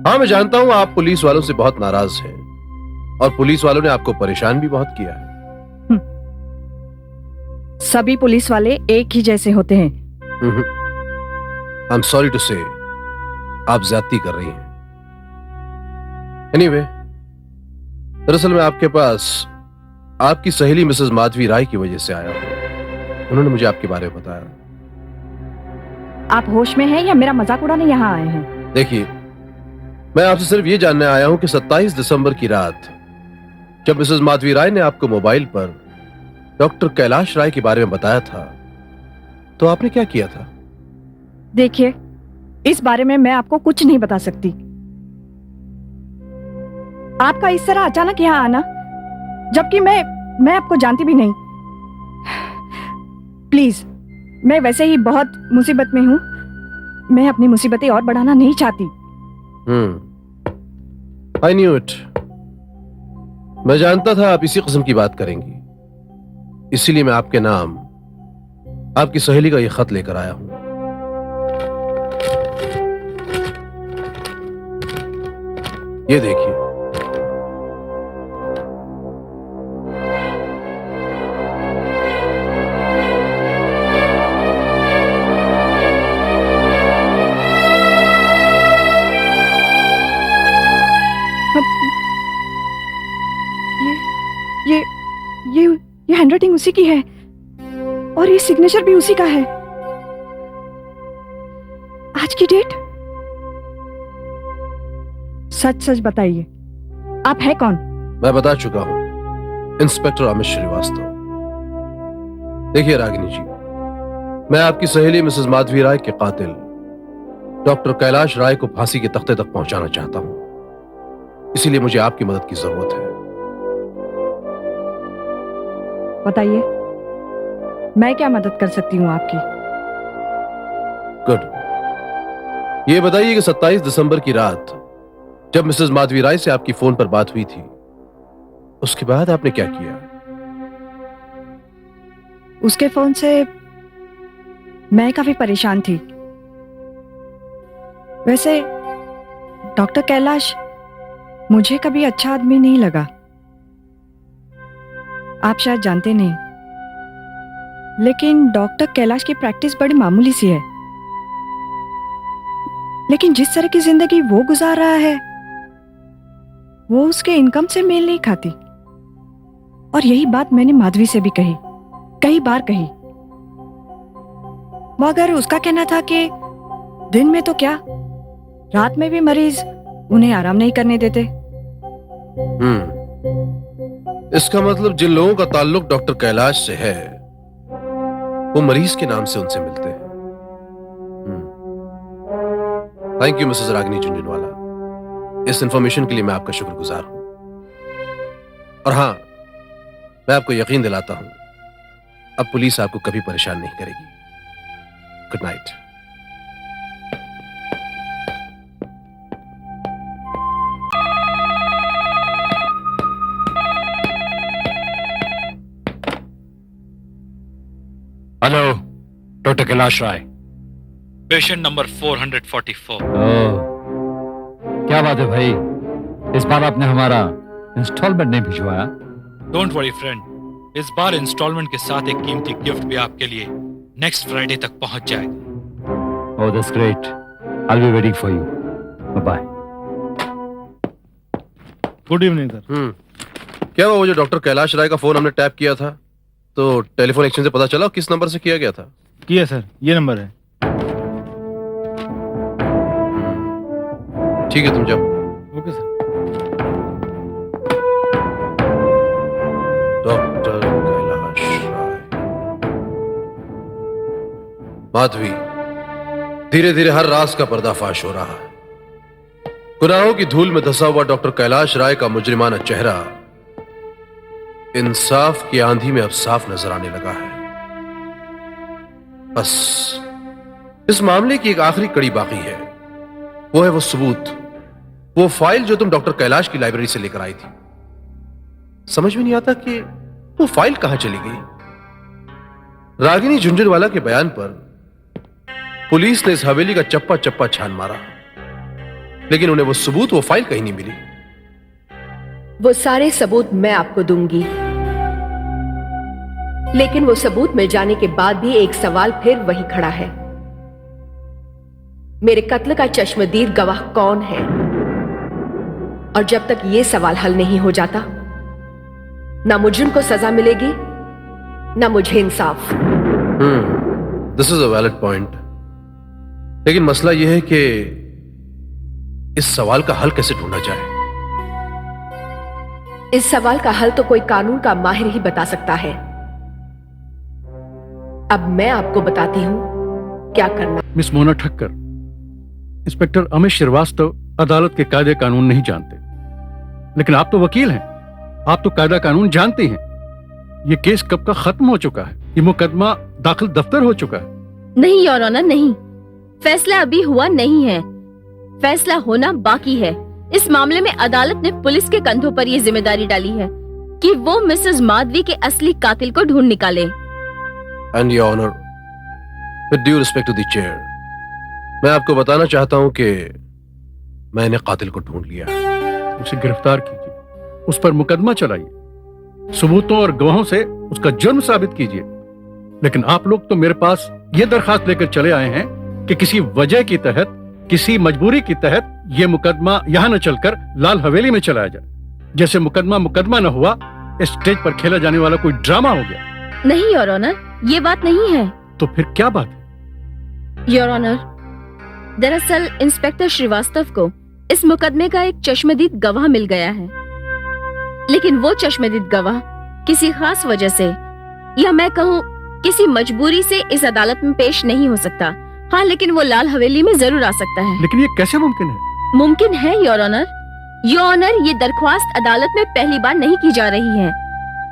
हाँ, मैं जानता हूं आप पुलिस वालों से बहुत नाराज हैं और पुलिस वालों ने आपको परेशान भी बहुत किया है। सभी पुलिस वाले एक ही जैसे होते हैं। आई एम सॉरी टू से आप ज्यादती कर रही हैं। एनीवे, दरअसल मैं आपके पास आपकी सहेली मिसेस माधवी राय की वजह से आया हूं। उन्होंने मुझे आपके बारे में बताया। आप होश में हैं या मेरा मजाक उड़ाने यहाँ आए हैं? देखिए, मैं आपसे सिर्फ ये जानने आया हूं कि 27 दिसंबर की रात जब मिसेस माधवी राय ने आपको मोबाइल पर डॉक्टर कैलाश राय के बारे में बताया था, तो आपने क्या किया था? देखिए, इस बारे में मैं आपको कुछ नहीं बता सकती। आपका इस तरह अचानक यहाँ आना, जबकि मैं आपको जानती भी नहीं। प्लीज, मैं वैसे ही बहुत मुसीबत में हूँ। मैं अपनी मुसीबतें और बढ़ाना नहीं चाहती। I knew it. मैं जानता था आप इसी किस्म की बात करेंगी, इसीलिए मैं आपके नाम आपकी सहेली का यह खत लेकर आया हूं। ये देखिए। ये हैंडराइटिंग उसी की है और ये सिग्नेचर भी उसी का है। आज की डेट? सच सच बताइए, आप है कौन? मैं बता चुका हूं, इंस्पेक्टर अमित श्रीवास्तव। देखिए रागिनी जी, मैं आपकी सहेली मिसेस माधवी राय के कातिल डॉक्टर कैलाश राय को फांसी के तख्ते तक पहुंचाना चाहता हूं, इसीलिए मुझे आपकी मदद की जरूरत है। बताइए, मैं क्या मदद कर सकती हूँ आपकी? गुड। ये बताइए कि 27 दिसंबर की रात जब मिसेस माधवी राय से आपकी फोन पर बात हुई थी, उसके बाद आपने क्या किया? उसके फोन से मैं काफी परेशान थी। वैसे डॉक्टर कैलाश मुझे कभी अच्छा आदमी नहीं लगा। आप शायद जानते नहीं, लेकिन डॉक्टर कैलाश की प्रैक्टिस बड़ी मामूली सी है। लेकिन जिस तरह की जिंदगी वो गुजार रहा है, वो उसके इनकम से मेल नहीं खाती। और यही बात मैंने माधवी से भी कही, कई बार कही, मगर उसका कहना था कि दिन में तो क्या, रात में भी मरीज उन्हें आराम नहीं करने देते। इसका मतलब जिन लोगों का ताल्लुक डॉक्टर कैलाश से है, वो मरीज के नाम से उनसे मिलते हैं। Thank you Mrs Ragini Jhunjhunwala, इस इंफॉर्मेशन के लिए मैं आपका शुक्रगुजार हूं। और हां, मैं आपको यकीन दिलाता हूं, अब पुलिस आपको कभी परेशान नहीं करेगी। Good night. Hello, doctor Kailash Rai. Patient number 444। क्या बात है भाई, इस बार आपने हमारा इंस्टॉलमेंट नहीं भिजवाया? डोंट वरी फ्रेंड, इस बार इंस्टॉलमेंट के साथ एक कीमती गिफ्ट भी आपके लिए नेक्स्ट फ्राइडे तक पहुंच जाएगा। Oh that's great, I will be waiting for you. Bye. Good evening sir. क्या हुआ, वो जो डॉक्टर कैलाश राय का फोन हमने टैप किया था, तो टेलीफोन एक्सचेंज से पता चला किस नंबर से किया गया था? किया सर, ये नंबर है। ठीक है, तुम जाओ। Okay sir. डॉक्टर कैलाश राय। माधवी, धीरे धीरे हर राज का पर्दाफाश हो रहा है। गुनाहों की धूल में धंसा हुआ डॉक्टर कैलाश राय का मुजरिमाना चेहरा इंसाफ की आंधी में अब साफ नजर आने लगा है। बस इस मामले की एक आखिरी कड़ी बाकी है, वो है वो सबूत, वो फाइल जो तुम डॉक्टर कैलाश की लाइब्रेरी से लेकर आई थी। समझ में नहीं आता कि वो फाइल कहां चली गई। रागिनी झुंझुनवाला के बयान पर पुलिस ने इस हवेली का चप्पा चप्पा छान मारा, लेकिन उन्हें वो सबूत, वो फाइल कहीं नहीं मिली। वो सारे सबूत मैं आपको दूंगी, लेकिन वो सबूत मिल जाने के बाद भी एक सवाल फिर वही खड़ा है। मेरे कत्ल का चश्मदीद गवाह कौन है? और जब तक ये सवाल हल नहीं हो जाता, ना मुजरिम को सजा मिलेगी, ना मुझे इंसाफ। This is a valid point, लेकिन मसला यह है कि इस सवाल का हल कैसे ढूंढा जाए? इस सवाल का हल तो कोई कानून का माहिर ही बता सकता है। अब मैं आपको बताती हूं क्या करना। मिस मोना ठक्कर, इंस्पेक्टर अमित श्रीवास्तव अदालत के कायदे कानून नहीं जानते, लेकिन आप तो वकील हैं, आप तो कायदा कानून जानते हैं। ये केस कब का खत्म हो चुका है, ये मुकदमा दाखिल दफ्तर हो चुका है। नहीं योर ऑनर, नहीं, फैसला अभी हुआ नहीं है, फैसला होना बाकी है। इस मामले में अदालत ने पुलिस के कंधों पर यह जिम्मेदारी डाली है कि वो मिसेस माधवी के असली कातिल को ढूंढ निकाले। And your honour, with due respect to the chair, मैं आपको बताना चाहता हूं कि मैंने कातिल को ढूंढ लिया। उसे गिरफ्तार कीजिए, उस पर मुकदमा चलाइए, सबूतों और गवाहों से उसका जुर्म साबित कीजिए। लेकिन आप लोग तो मेरे पास ये दरखास्त लेकर चले आए हैं कि किसी वजह के तहत, किसी मजबूरी के तहत ये मुकदमा यहां न चलकर लाल हवेली में चलाया जाए, जैसे मुकदमा न हुआ, स्टेज पर खेला जाने वाला कोई ड्रामा हो गया। नहीं योर ऑनर, ये बात नहीं है। तो फिर क्या बात है? योर ऑनर, दरअसल इंस्पेक्टर श्रीवास्तव को इस मुकदमे का एक चश्मदीद गवाह मिल गया है, लेकिन वो चश्मदीद गवाह किसी खास वजह से, या मैं कहूँ किसी मजबूरी से इस अदालत में पेश नहीं हो सकता। हाँ, लेकिन वो लाल हवेली में जरूर आ सकता है। लेकिन ये कैसे मुमकिन है? मुमकिन है योर ऑनर। योर ऑनर, ये दरख्वास्त अदालत में पहली बार नहीं की जा रही है।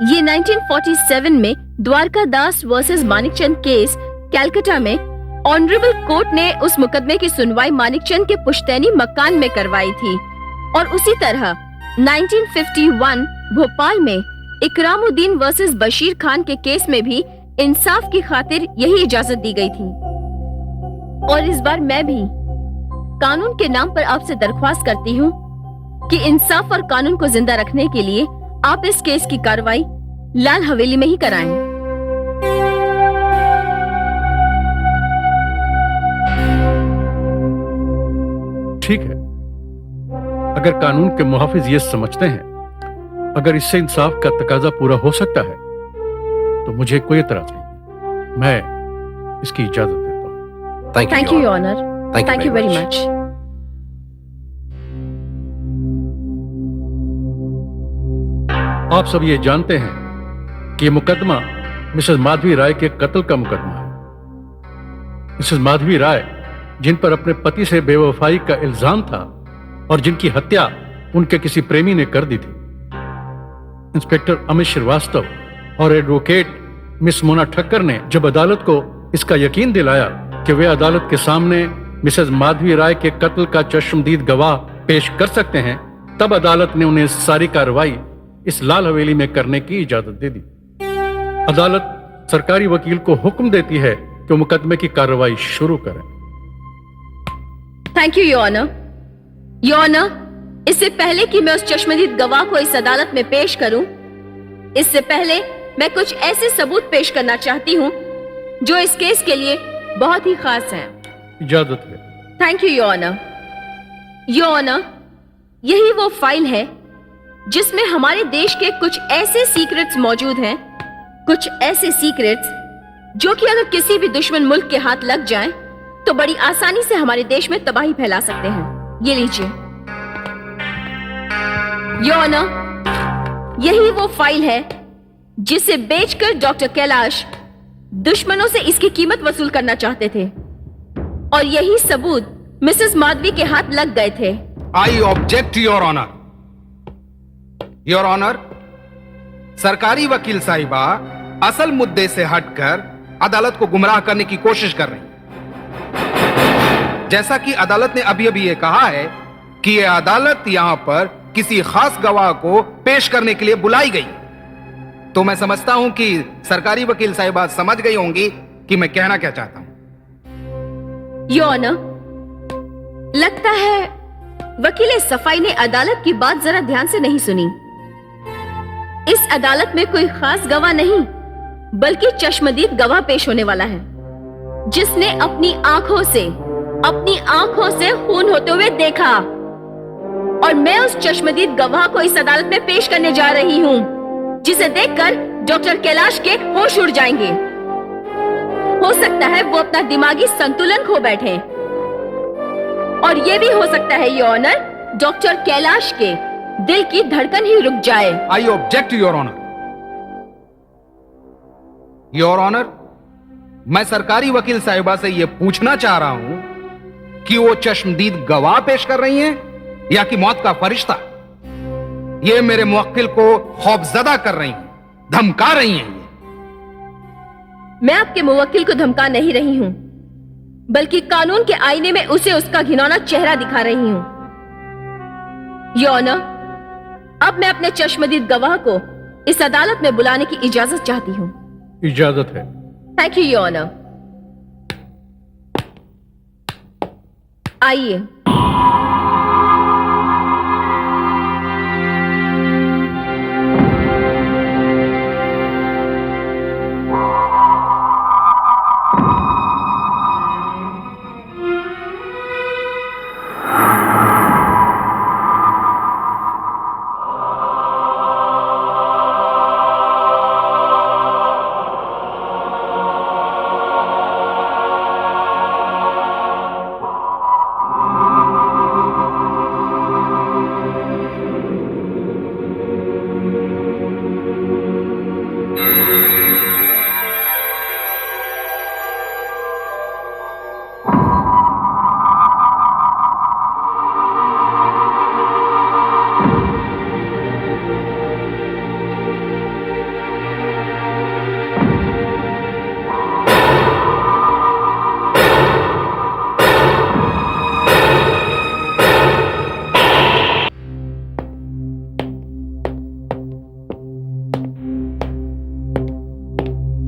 ये 1947 में द्वारका दास वर्सेस मानिकचंद केस कैलकाटा में ऑनरेबल कोर्ट ने उस मुकदमे की सुनवाई मानिकचंद के पुश्तैनी मकान में करवाई थी, और उसी तरह 1951 भोपाल में इकरामुद्दीन वर्सेस बशीर खान के केस में भी इंसाफ की खातिर यही इजाजत दी गई थी। और इस बार मैं भी कानून के नाम पर आपसे दरख्वास्त करती हूँ कि इंसाफ और कानून को जिंदा रखने के लिए आप इस केस की कार्रवाई लाल हवेली में ही कराएं। ठीक है, अगर कानून के मुहाफिज ये समझते हैं, अगर इससे इंसाफ का तकाजा पूरा हो सकता है, तो मुझे कोई एतराज नहीं। मैं इसकी इजाजत देता हूँ। Thank you your honour. Thank you very much. आप सब ये जानते हैं कि ये मुकदमा मिसेस माधवी राय के कत्ल का मुकदमा है। मिसेस माधवी राय, जिन पर अपने पति से बेवफाई का इल्जाम था और जिनकी हत्या उनके किसी प्रेमी ने कर दी थी, इंस्पेक्टर अमित श्रीवास्तव और एडवोकेट मिस मोना ठक्कर ने जब अदालत को इसका यकीन दिलाया कि वे अदालत के सामने मिसेस माधवी राय के कत्ल का चश्मदीद गवाह पेश कर सकते हैं, तब अदालत ने उन्हें सारी कार्रवाई इस लाल हवेली में करने की इजाजत दे दी। अदालत सरकारी वकील को हुक्म देती है कि मुकदमे की कार्रवाई शुरू करें। Thank you your honour. Your honour, इससे पहले कि मैं उस चश्मदीद गवाह को इस अदालत में पेश करूं, इससे पहले मैं कुछ ऐसे सबूत पेश करना चाहती हूं जो इस केस के लिए बहुत ही खास हैं। इजाजत है। Thank you your honour. Your honour, यही वो फाइल है जिसमें हमारे देश के कुछ ऐसे सीक्रेट्स मौजूद हैं, कुछ ऐसे सीक्रेट्स जो कि अगर किसी भी दुश्मन मुल्क के हाथ लग जाएं, तो बड़ी आसानी से हमारे देश में तबाही फैला सकते हैं। ये लीजिए। योर ऑनर, यही वो फाइल है जिसे बेचकर डॉक्टर कैलाश दुश्मनों से इसकी कीमत वसूल करना चाहते थे, और यही सबूत मिसेस माधवी के हाथ लग गए थे। I object your honour. Your honour, सरकारी वकील साहिबा असल मुद्दे से हटकर अदालत को गुमराह करने की कोशिश कर रही। जैसा कि अदालत ने अभी अभी ये कहा है कि यह अदालत यहां पर किसी खास गवाह को पेश करने के लिए बुलाई गई, तो मैं समझता हूं कि सरकारी वकील साहिबा समझ गई होंगी कि मैं कहना क्या चाहता हूं। योर ऑनर, लगता है वकील सफाई ने अदालत की बात जरा ध्यान से नहीं सुनी। इस अदालत में कोई खास गवाह नहीं बल्कि चश्मदीद गवाह पेश होने वाला है, जिसने अपनी आंखों से खून होते हुए देखा, और मैं उस चश्मदीद गवाह को इस अदालत में पेश करने जा रही हूं, जिसे देखकर डॉक्टर कैलाश के होश उड़ जाएंगे। हो सकता है वो अपना दिमागी संतुलन खो बैठे, और यह भी हो सकता है योर ऑनर, डॉक्टर कैलाश के दिल की धड़कन ही रुक जाए। I object your honour. Your honour, मैं सरकारी वकील साहिबा से यह पूछना चाह रहा हूं कि वो चश्मदीद गवाह पेश कर रही हैं या कि मौत का फरिश्ता। ये मेरे मुवक्किल को खौफजदा कर रही हैं, धमका रही हैं। मैं आपके मुवक्किल को धमका नहीं रही हूं, बल्कि कानून के आईने में उसे उसका घिनौना चेहरा दिखा रही हूं। योर ऑनर, अब मैं अपने चश्मदीद गवाह को इस अदालत में बुलाने की इजाजत चाहती हूं। इजाजत है। Thank you your honour. आइए।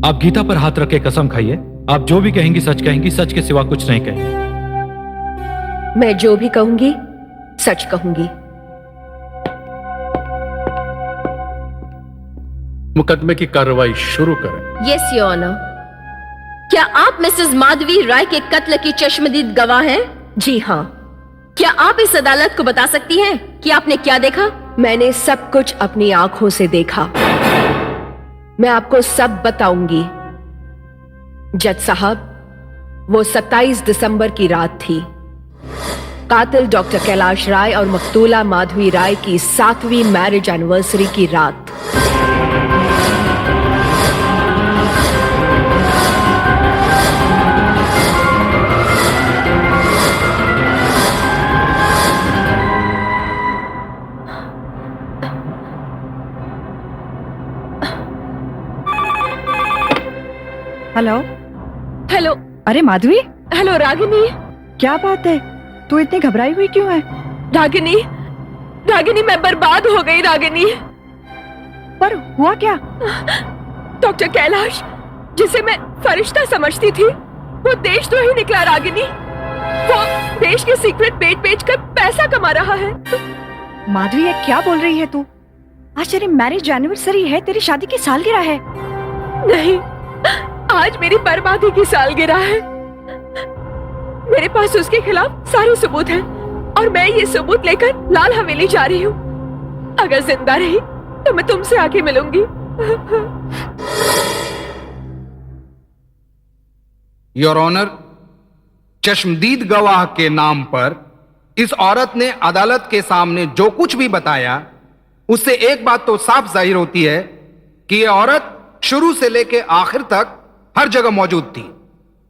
आप गीता पर हाथ रख के कसम खाइए, आप जो भी कहेंगी सच कहेंगी, सच के सिवा कुछ नहीं कहेंगी। मैं जो भी कहूंगी सच कहूंगी। मुकदमे की कार्रवाई शुरू करें। Yes your honour. क्या आप मिसेस माधवी राय के कत्ल की चश्मदीद गवाह हैं? जी हाँ। क्या आप इस अदालत को बता सकती हैं कि आपने क्या देखा? मैंने सब कुछ अपनी आंखों से देखा। मैं आपको सब बताऊंगी। जज साहब, वो 27 दिसंबर की रात थी। कातिल डॉक्टर कैलाश राय और मकतूला माधवी राय की 7वीं मैरिज एनिवर्सरी की रात। हेलो। हेलो। अरे माधवी। हेलो रागिनी। क्या बात है, तू इतनी घबराई हुई क्यों है? रागिनी, रागिनी मैं बर्बाद हो गई रागिनी। पर हुआ क्या? डॉक्टर कैलाश, जिसे मैं फरिश्ता समझती थी, वो देशद्रोही निकला रागिनी। वो देश के सीक्रेट बेच कर पैसा कमा रहा है। माधवी, ये क्या बोल रही है तू? आज तेरी मैरिज एनिवर्सरी है, तेरी शादी की सालगिरह है। नहीं, आज मेरी बर्बादी की सालगिरह है। मेरे पास उसके खिलाफ सारे सबूत हैं और मैं ये सबूत लेकर लाल हवेली जा रही हूँ। अगर जिंदा रही तो मैं तुमसे आके मिलूंगी। योर ऑनर, चश्मदीद गवाह के नाम पर इस औरत ने अदालत के सामने जो कुछ भी बताया, उससे एक बात तो साफ जाहिर होती है कि यह औरत शुरू से लेकर आखिर तक हर जगह मौजूद थी।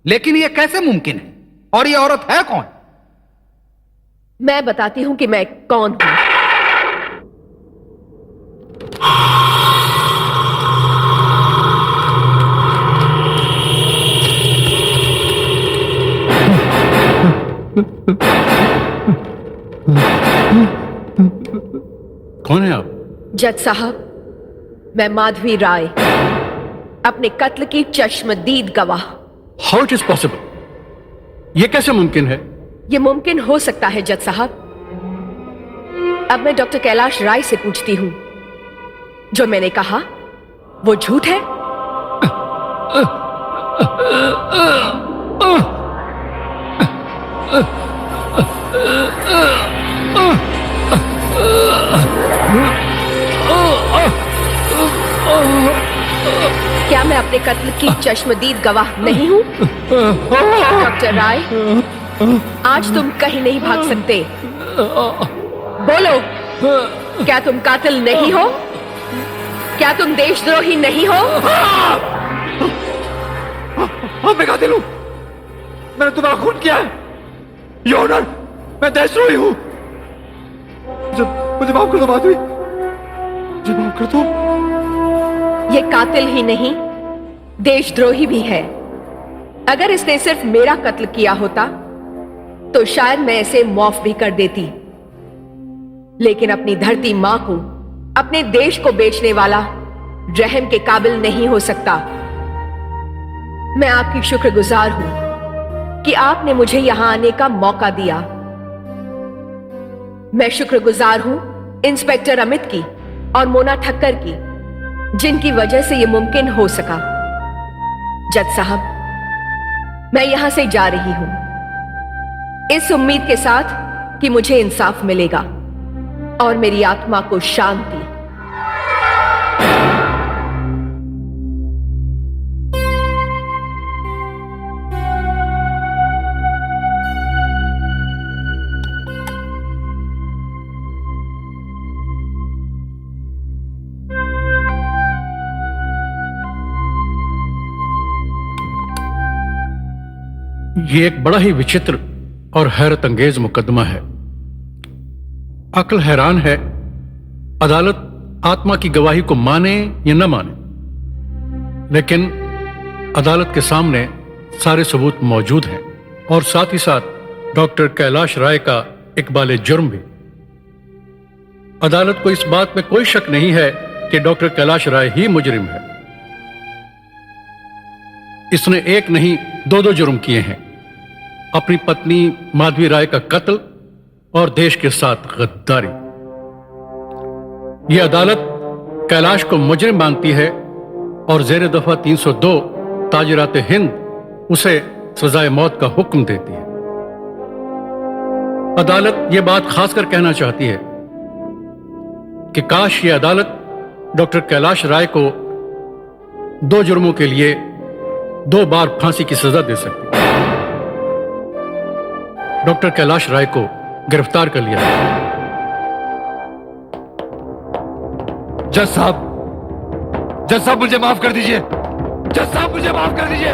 लेकिन यह कैसे मुमकिन है? और यह औरत है कौन? मैं बताती हूं कि मैं कौन हूं। कौन है आप? जज साहब, मैं माधवी राय, अपने कत्ल की चश्मदीद गवाह। How it is possible? यह कैसे मुमकिन है? यह मुमकिन हो सकता है जज साहब। अब मैं डॉक्टर कैलाश राय से पूछती हूं, जो मैंने कहा वो झूठ है? क्या मैं अपने कत्ल की चश्मदीद गवाह नहीं हूं? डॉक्टर राय, आज तुम कहीं नहीं भाग सकते। बोलो, क्या तुम कातिल नहीं हो? क्या तुम देशद्रोही नहीं हो? मैं कातिल हूं। मैंने तुम्हारा खून किया है। योर ऑनर, मैं देशद्रोही हूं। मुझे माफ कर दो माधवी, मुझे माफ कर दो। ये कातिल ही नहीं, देशद्रोही भी है। अगर इसने सिर्फ मेरा कत्ल किया होता तो शायद मैं इसे माफ भी कर देती, लेकिन अपनी धरती मां को, अपने देश को बेचने वाला रहम के काबिल नहीं हो सकता। मैं आपकी शुक्रगुजार हूं कि आपने मुझे यहां आने का मौका दिया। मैं शुक्रगुजार हूं इंस्पेक्टर अमित की और मोना ठक्कर की, जिनकी वजह से यह मुमकिन हो सका। जज साहब, मैं यहां से जा रही हूं इस उम्मीद के साथ कि मुझे इंसाफ मिलेगा और मेरी आत्मा को शांति। ये एक बड़ा ही विचित्र और हैरत अंगेज मुकदमा है। अक्ल हैरान है, अदालत आत्मा की गवाही को माने या न माने, लेकिन अदालत के सामने सारे सबूत मौजूद हैं और साथ ही साथ डॉक्टर कैलाश राय का इकबाल जुर्म भी। अदालत को इस बात में कोई शक नहीं है कि डॉक्टर कैलाश राय ही मुजरिम है। इसने एक नहीं दो जुर्म किए हैं, अपनी पत्नी माधवी राय का कत्ल और देश के साथ गद्दारी। यह अदालत कैलाश को मुजरिम मानती है और जेर दफा 302 ताजिरात हिंद उसे सजाए मौत का हुक्म देती है। अदालत यह बात खासकर कहना चाहती है कि काश यह अदालत डॉक्टर कैलाश राय को 2 जुर्मों के लिए 2 बार फांसी की सजा दे सकती। डॉक्टर कैलाश राय को गिरफ्तार कर लिया। जज साहब मुझे माफ कर दीजिए। जज साहब मुझे माफ कर दीजिए।